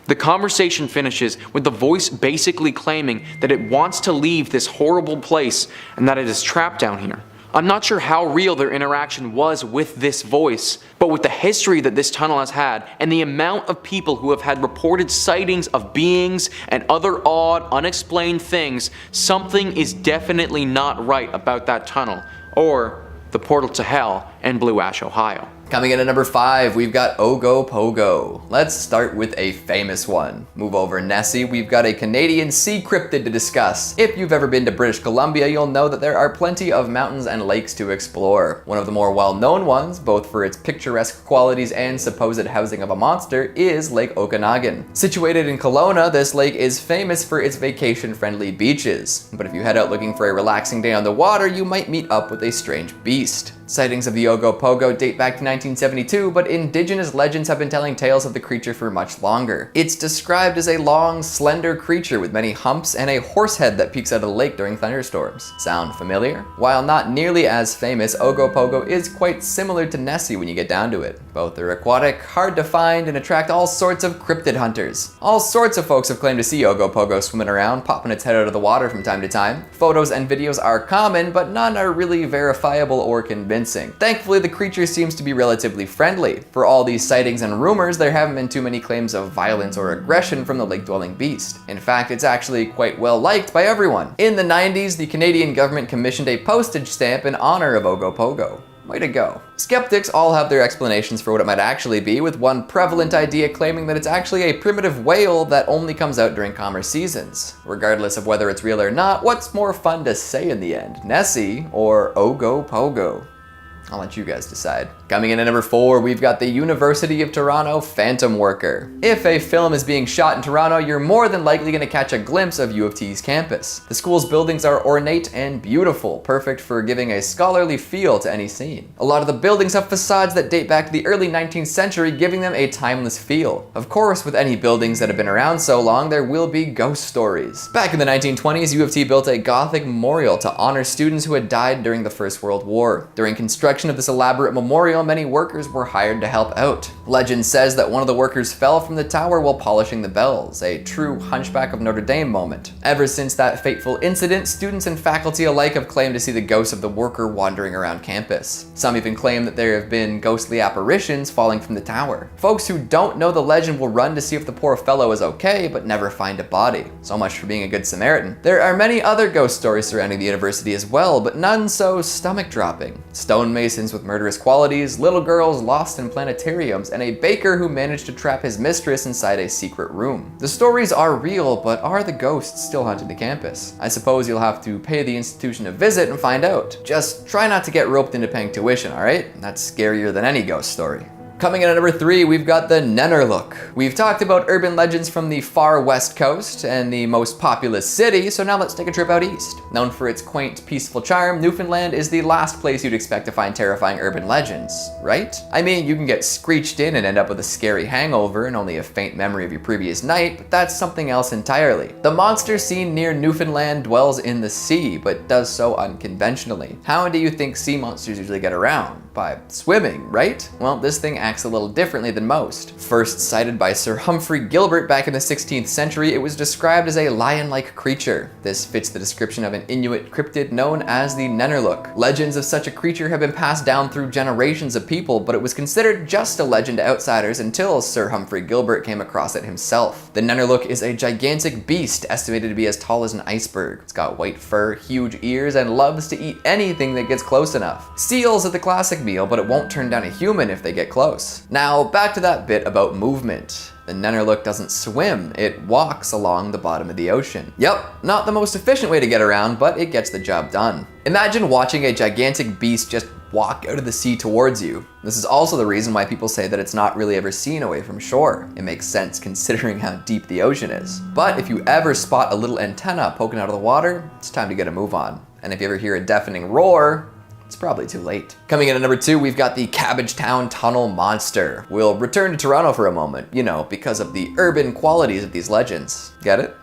The conversation finishes with the voice basically claiming that it wants to leave this horrible place and that it is trapped down here. I'm not sure how real their interaction was with this voice, but with the history that this tunnel has had and the amount of people who have had reported sightings of beings and other odd, unexplained things, something is definitely not right about that tunnel, or the portal to hell in Blue Ash, Ohio. Coming in at number 5, we've got Ogopogo. Let's start with a famous one. Move over, Nessie. We've got a Canadian sea cryptid to discuss. If you've ever been to British Columbia, you'll know that there are plenty of mountains and lakes to explore. One of the more well-known ones, both for its picturesque qualities and supposed housing of a monster, is Lake Okanagan. Situated in Kelowna, this lake is famous for its vacation-friendly beaches. But if you head out looking for a relaxing day on the water, you might meet up with a strange beast. Sightings of the Ogopogo date back to 1972, but indigenous legends have been telling tales of the creature for much longer. It's described as a long, slender creature with many humps and a horse head that peeks out of the lake during thunderstorms. Sound familiar? While not nearly as famous, Ogopogo is quite similar to Nessie when you get down to it. Both are aquatic, hard to find, and attract all sorts of cryptid hunters. All sorts of folks have claimed to see Ogopogo swimming around, popping its head out of the water from time to time. Photos and videos are common, but none are really verifiable or convincing. Thankfully, the creature seems to be relatively friendly. For all these sightings and rumors, there haven't been too many claims of violence or aggression from the lake-dwelling beast. In fact, it's actually quite well liked by everyone. In the 90s, the Canadian government commissioned a postage stamp in honor of Ogopogo. Way to go. Skeptics all have their explanations for what it might actually be, with one prevalent idea claiming that it's actually a primitive whale that only comes out during calmer seasons. Regardless of whether it's real or not, what's more fun to say in the end, Nessie or Ogo Pogo? I'll let you guys decide. Coming in at number 4, we've got the University of Toronto Phantom Worker. If a film is being shot in Toronto, you're more than likely going to catch a glimpse of U of T's campus. The school's buildings are ornate and beautiful, perfect for giving a scholarly feel to any scene. A lot of the buildings have facades that date back to the early 19th century, giving them a timeless feel. Of course, with any buildings that have been around so long, there will be ghost stories. Back in the 1920s, U of T built a Gothic memorial to honor students who had died during the First World War. During construction of this elaborate memorial, many workers were hired to help out. Legend says that one of the workers fell from the tower while polishing the bells, a true Hunchback of Notre Dame moment. Ever since that fateful incident, students and faculty alike have claimed to see the ghost of the worker wandering around campus. Some even claim that there have been ghostly apparitions falling from the tower. Folks who don't know the legend will run to see if the poor fellow is okay, but never find a body. So much for being a good Samaritan. There are many other ghost stories surrounding the university as well, but none so stomach-dropping. Stonemasons with murderous qualities, little girls lost in planetariums, and a baker who managed to trap his mistress inside a secret room. The stories are real, but are the ghosts still haunting the campus? I suppose you'll have to pay the institution a visit and find out. Just try not to get roped into paying tuition, alright? That's scarier than any ghost story. Coming in at number 3, we've got the Nennerlook. We've talked about urban legends from the far west coast and the most populous city, so now let's take a trip out east. Known for its quaint, peaceful charm, Newfoundland is the last place you'd expect to find terrifying urban legends, right? I mean, you can get screeched in and end up with a scary hangover and only a faint memory of your previous night, but that's something else entirely. The monster seen near Newfoundland dwells in the sea, but does so unconventionally. How do you think sea monsters usually get around? By swimming, right? Well, this thing acts a little differently than most. First sighted by Sir Humphrey Gilbert back in the 16th century, it was described as a lion-like creature. This fits the description of an Inuit cryptid known as the Nennerlook. Legends of such a creature have been passed down through generations of people, but it was considered just a legend to outsiders until Sir Humphrey Gilbert came across it himself. The Nennerlook is a gigantic beast estimated to be as tall as an iceberg. It's got white fur, huge ears, and loves to eat anything that gets close enough. Seals are the classic meal, but it won't turn down a human if they get close. Now, back to that bit about movement. The Nennerlook doesn't swim, it walks along the bottom of the ocean. Yep, not the most efficient way to get around, but it gets the job done. Imagine watching a gigantic beast just walk out of the sea towards you. This is also the reason why people say that it's not really ever seen away from shore. It makes sense considering how deep the ocean is. But if you ever spot a little antenna poking out of the water, it's time to get a move on. And if you ever hear a deafening roar, it's probably too late. Coming in at number 2, we've got the Cabbagetown Tunnel Monster. We'll return to Toronto for a moment, you know, because of the urban qualities of these legends. Get it?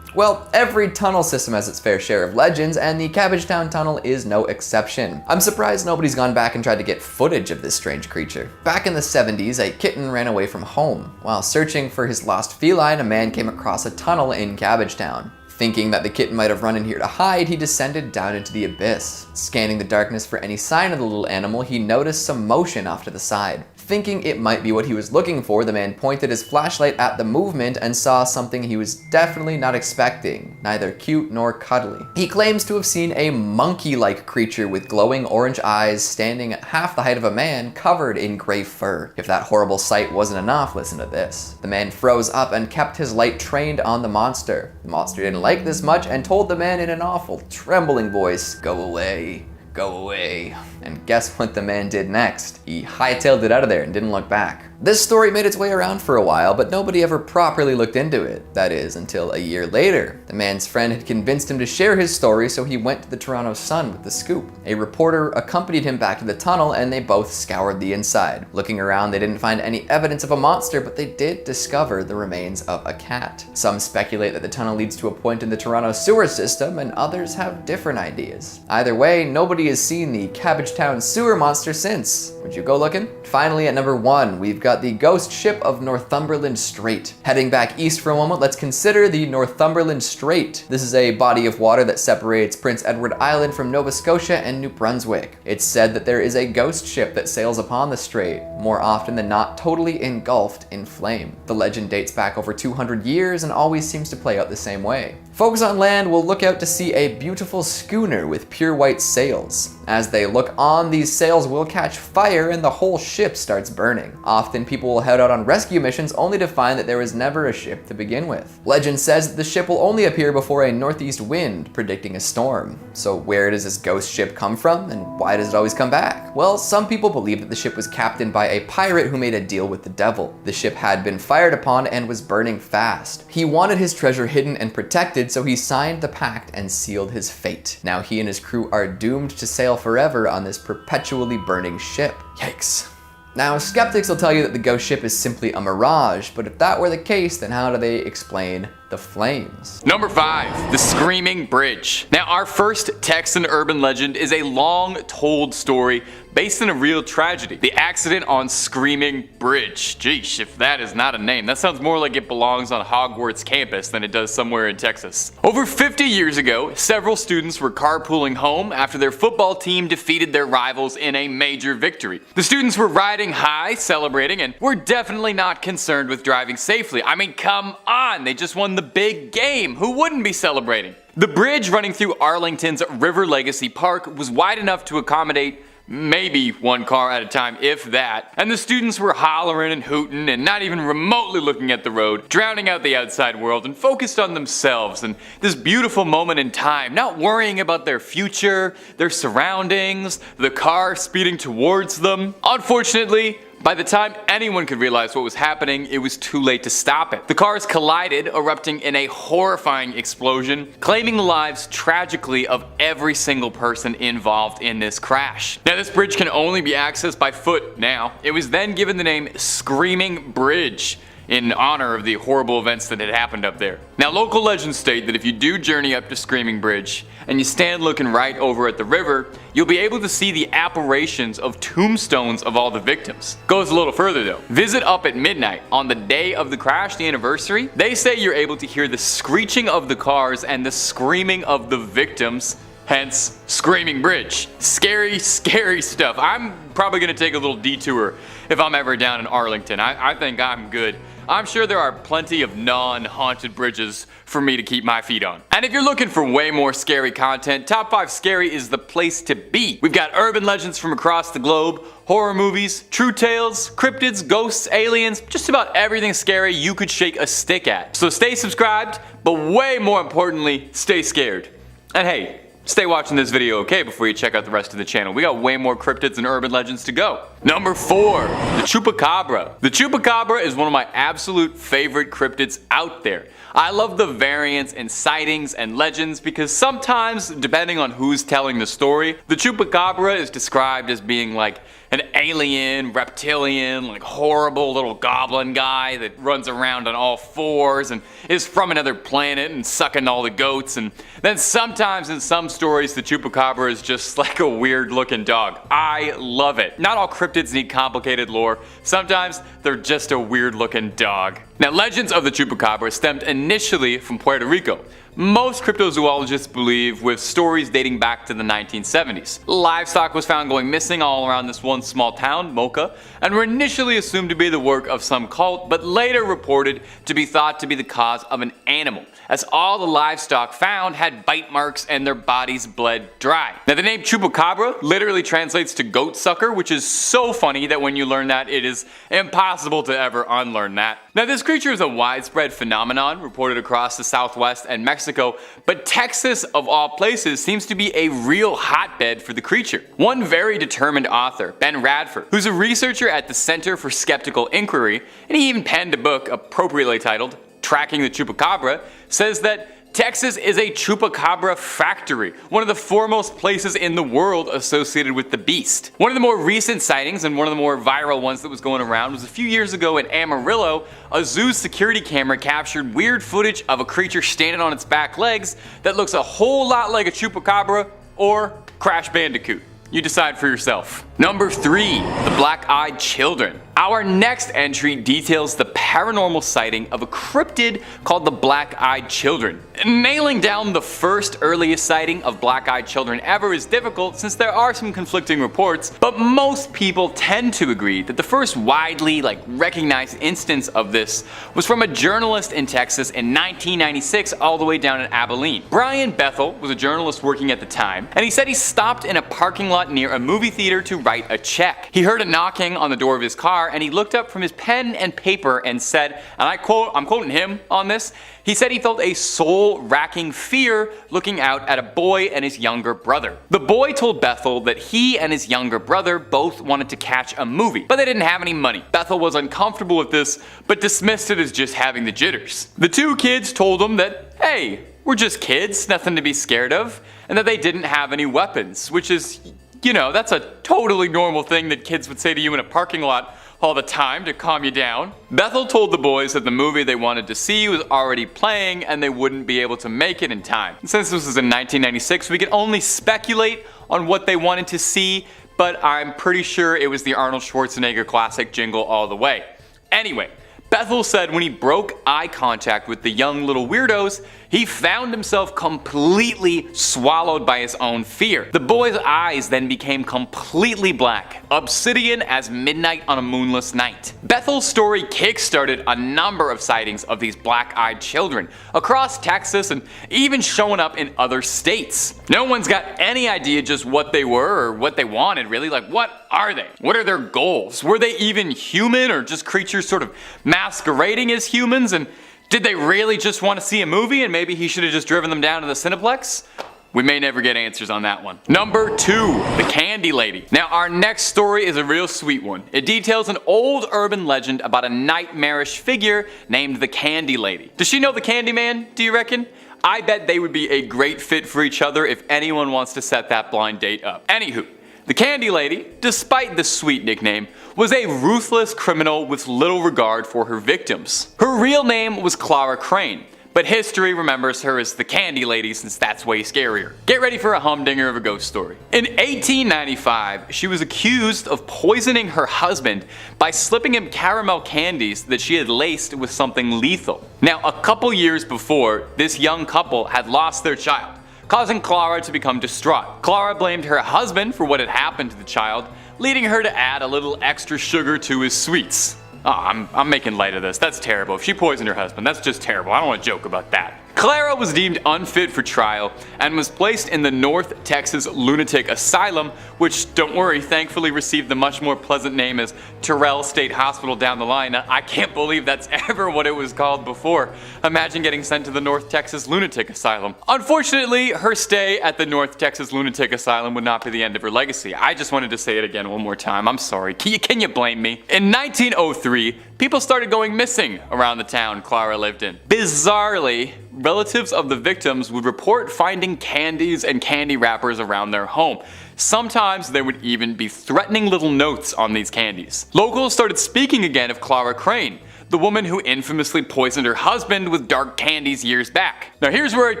Well, every tunnel system has its fair share of legends, and the Cabbagetown Tunnel is no exception. I'm surprised nobody's gone back and tried to get footage of this strange creature. Back in the 70s, a kitten ran away from home. While searching for his lost feline, a man came across a tunnel in Cabbagetown. Thinking that the kitten might have run in here to hide, he descended down into the abyss. Scanning the darkness for any sign of the little animal, he noticed some motion off to the side. Thinking it might be what he was looking for, the man pointed his flashlight at the movement and saw something he was definitely not expecting, neither cute nor cuddly. He claims to have seen a monkey-like creature with glowing orange eyes standing at half the height of a man covered in gray fur. If that horrible sight wasn't enough, listen to this. The man froze up and kept his light trained on the monster. The monster didn't like this much and told the man in an awful, trembling voice, "Go away. Go away." And guess what the man did next? He hightailed it out of there and didn't look back. This story made its way around for a while, but nobody ever properly looked into it. That is, until a year later. The man's friend had convinced him to share his story, so he went to the Toronto Sun with the scoop. A reporter accompanied him back to the tunnel, and they both scoured the inside. Looking around, they didn't find any evidence of a monster, but they did discover the remains of a cat. Some speculate that the tunnel leads to a point in the Toronto sewer system, and others have different ideas. Either way, nobody has seen the Cabbagetown sewer monster since. Would you go looking? Finally, at number 1, we've got the ghost ship of Northumberland Strait. Heading back east for a moment, let's consider the Northumberland Strait. This is a body of water that separates Prince Edward Island from Nova Scotia and New Brunswick. It's said that there is a ghost ship that sails upon the strait, more often than not totally engulfed in flame. The legend dates back over 200 years and always seems to play out the same way. Folks on land will look out to see a beautiful schooner with pure white sails. As they look on, these sails will catch fire and the whole ship starts burning. Often people will head out on rescue missions only to find that there was never a ship to begin with. Legend says that the ship will only appear before a northeast wind, predicting a storm. So where does this ghost ship come from, and why does it always come back? Well, some people believe that the ship was captained by a pirate who made a deal with the devil. The ship had been fired upon and was burning fast. He wanted his treasure hidden and protected, so he signed the pact and sealed his fate. Now he and his crew are doomed to sail forever on this perpetually burning ship. Yikes. Now, skeptics will tell you that the ghost ship is simply a mirage, but if that were the case, then how do they explain the flames? Number 5, the Screaming Bridge. Now, our first Texan urban legend is a long-told story based in a real tragedy. The accident on Screaming Bridge. Geesh, if that is not a name, that sounds more like it belongs on Hogwarts campus than it does somewhere in Texas. Over 50 years ago, several students were carpooling home after their football team defeated their rivals in a major victory. The students were riding high, celebrating, and were definitely not concerned with driving safely. I mean, come on, they just won the big game. Who wouldn't be celebrating? The bridge running through Arlington's River Legacy Park was wide enough to accommodate maybe one car at a time, if that. And the students were hollering and hooting and not even remotely looking at the road, drowning out the outside world and focused on themselves and this beautiful moment in time, not worrying about their future, their surroundings, the car speeding towards them. Unfortunately, by the time anyone could realize what was happening, it was too late to stop it. The cars collided, erupting in a horrifying explosion, claiming the lives tragically of every single person involved in this crash. Now, this bridge can only be accessed by foot now. It was then given the name Screaming Bridge in honor of the horrible events that had happened up there. Now, local legends state that if you do journey up to Screaming Bridge and you stand looking right over at the river, you'll be able to see the apparitions of tombstones of all the victims. Goes a little further though. Visit up at midnight on the day of the crash, the anniversary. They say you're able to hear the screeching of the cars and the screaming of the victims. Hence, Screaming Bridge. Scary, scary stuff. I'm probably gonna take a little detour if I'm ever down in Arlington. I think I'm good. I'm sure there are plenty of non-haunted bridges for me to keep my feet on. And if you're looking for way more scary content, Top 5 Scary is the place to be. We've got urban legends from across the globe, horror movies, true tales, cryptids, ghosts, aliens, just about everything scary you could shake a stick at. So stay subscribed, but way more importantly, stay scared. And hey, stay watching this video, okay, before you check out the rest of the channel. We got way more cryptids and urban legends to go. Number 4, the Chupacabra. The Chupacabra is one of my absolute favorite cryptids out there. I love the variants and sightings and legends because sometimes, depending on who's telling the story, the Chupacabra is described as being like an alien, reptilian, like horrible little goblin guy that runs around on all fours and is from another planet and sucking all the goats. And then sometimes in some stories, the Chupacabra is just like a weird looking dog. I love it. Not all cryptids need complicated lore. Sometimes they're just a weird looking dog. Now, legends of the Chupacabra stemmed initially from Puerto Rico. Most cryptozoologists believe with stories dating back to the 1970s. Livestock was found going missing all around this one small town, Mocha, and were initially assumed to be the work of some cult, but later reported to be thought to be the cause of an animal, as all the livestock found had bite marks and their bodies bled dry. Now, the name Chupacabra literally translates to goat sucker, which is so funny that when you learn that, it is impossible to ever unlearn that. Now, this creature is a widespread phenomenon reported across the Southwest and Mexico, but Texas, of all places, seems to be a real hotbed for the creature. One very determined author, Ben Radford, who's a researcher at the Center for Skeptical Inquiry, and he even penned a book appropriately titled Tracking the Chupacabra, says that Texas is a Chupacabra factory, one of the foremost places in the world associated with the beast. One of the more recent sightings and one of the more viral ones that was going around was a few years ago in Amarillo. A zoo's security camera captured weird footage of a creature standing on its back legs that looks a whole lot like a Chupacabra or Crash Bandicoot. You decide for yourself. Number 3, the Black-Eyed Children. Our next entry details the paranormal sighting of a cryptid called the Black-Eyed Children. Nailing down the first earliest sighting of Black-Eyed Children ever is difficult since there are some conflicting reports, but most people tend to agree that the first widely recognized instance of this was from a journalist in Texas in 1996 all the way down in Abilene. Brian Bethel was a journalist working at the time, and he said he stopped in a parking lot near a movie theater to write a check. He heard a knocking on the door of his car, and he looked up from his pen and paper and said, and I'm quoting him on this, he said he felt a soul-racking fear looking out at a boy and his younger brother. The boy told Bethel that he and his younger brother both wanted to catch a movie, but they didn't have any money. Bethel was uncomfortable with this, but dismissed it as just having the jitters. The two kids told him that, hey, we're just kids, nothing to be scared of, and that they didn't have any weapons, which is, you know, that's a totally normal thing that kids would say to you in a parking lot all the time to calm you down. Bethel told the boys that the movie they wanted to see was already playing and they wouldn't be able to make it in time. Since this was in 1996, we can only speculate on what they wanted to see, but I'm pretty sure it was the Arnold Schwarzenegger classic Jingle All the Way. Anyway, Bethel said when he broke eye contact with the young little weirdos, he found himself completely swallowed by his own fear. The boy's eyes then became completely black, obsidian as midnight on a moonless night. Bethel's story kickstarted a number of sightings of these black-eyed children across Texas and even showing up in other states. No one's got any idea just what they were or what they wanted really. Like, what are they? What are their goals? Were they even human or just creatures sort of masquerading as humans? And did they really just want to see a movie and maybe he should have just driven them down to the Cineplex? We may never get answers on that one. Number 2, the Candy Lady. Now our next story is a real sweet one. It details an old urban legend about a nightmarish figure named the Candy Lady. Does she know the Candy Man, do you reckon? I bet they would be a great fit for each other if anyone wants to set that blind date up. Anywho, the Candy Lady, despite the sweet nickname, was a ruthless criminal with little regard for her victims. Her real name was Clara Crane, but history remembers her as the Candy Lady since that's way scarier. Get ready for a humdinger of a ghost story. In 1895, she was accused of poisoning her husband by slipping him caramel candies that she had laced with something lethal. Now, a couple years before, this young couple had lost their child, causing Clara to become distraught. Clara blamed her husband for what had happened to the child, leading her to add a little extra sugar to his sweets. Oh, I'm making light of this. That's terrible. If she poisoned her husband, that's just terrible. I don't want to joke about that. Clara was deemed unfit for trial and was placed in the North Texas Lunatic Asylum, which, don't worry, thankfully received the much more pleasant name as Terrell State Hospital down the line. I can't believe that's ever what it was called before. Imagine getting sent to the North Texas Lunatic Asylum. Unfortunately, her stay at the North Texas Lunatic Asylum would not be the end of her legacy. I just wanted to say it again one more time. I'm sorry. Can you blame me? In 1903, people started going missing around the town Clara lived in. Bizarrely, relatives of the victims would report finding candies and candy wrappers around their home. Sometimes there would even be threatening little notes on these candies. Locals started speaking again of Clara Crane, the woman who infamously poisoned her husband with dark candies years back. Now here's where it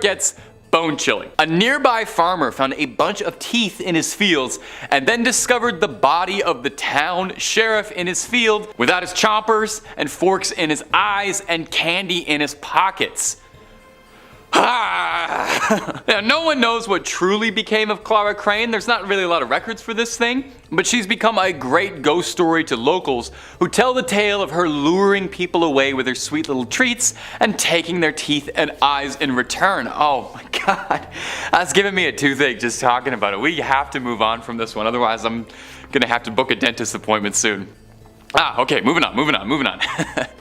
gets bone-chilling. A nearby farmer found a bunch of teeth in his fields and then discovered the body of the town sheriff in his field without his choppers and forks in his eyes and candy in his pockets. Now, no one knows what truly became of Clara Crane. There's not really a lot of records for this thing, but she's become a great ghost story to locals who tell the tale of her luring people away with her sweet little treats and taking their teeth and eyes in return. Oh my god, that's giving me a toothache just talking about it. We have to move on from this one, otherwise I'm gonna have to book a dentist appointment soon. Okay, moving on.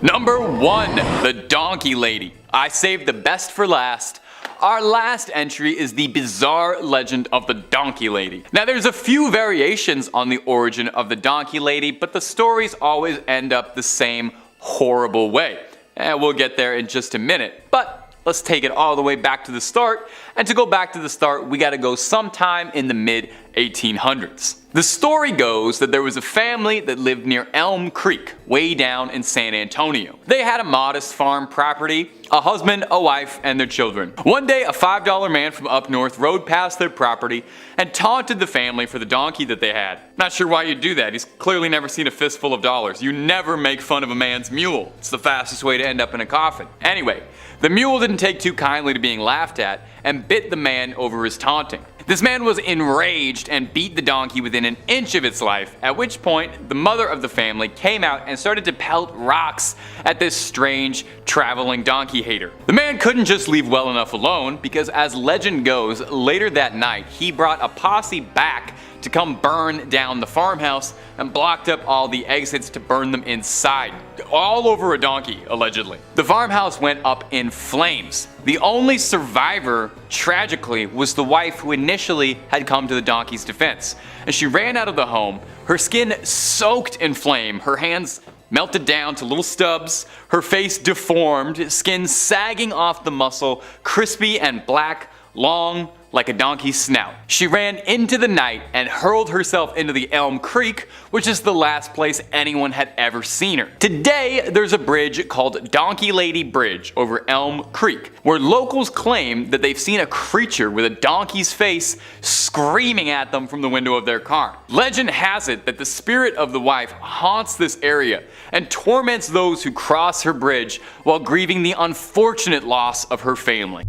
Number 1, the Donkey Lady. I saved the best for last. Our last entry is the bizarre legend of the Donkey Lady. Now there's a few variations on the origin of the Donkey Lady, but the stories always end up the same horrible way. And we'll get there in just a minute. But let's take it all the way back to the start, and to go back to the start we gotta go sometime in the mid 1800s. The story goes that there was a family that lived near Elm Creek, way down in San Antonio. They had a modest farm property, a husband, a wife, and their children. One day a $5 man from up north rode past their property and taunted the family for the donkey that they had. Not sure why you'd do that, he's clearly never seen a fistful of dollars. You never make fun of a man's mule. It's the fastest way to end up in a coffin. Anyway, the mule didn't take too kindly to being laughed at and bit the man over his taunting. This man was enraged and beat the donkey within an inch of its life, at which point the mother of the family came out and started to pelt rocks at this strange traveling donkey hater. The man couldn't just leave well enough alone, because as legend goes, later that night he brought a posse back to come burn down the farmhouse and blocked up all the exits to burn them inside, all over a donkey, allegedly. The farmhouse went up in flames. The only survivor, tragically, was the wife who initially had come to the donkey's defense. As she ran out of the home, her skin soaked in flame, her hands melted down to little stubs, her face deformed, skin sagging off the muscle, crispy and black, long, like a donkey's snout. She ran into the night and hurled herself into the Elm Creek, which is the last place anyone had ever seen her. Today, there's a bridge called Donkey Lady Bridge over Elm Creek, where locals claim that they've seen a creature with a donkey's face screaming at them from the window of their car. Legend has it that the spirit of the wife haunts this area and torments those who cross her bridge while grieving the unfortunate loss of her family.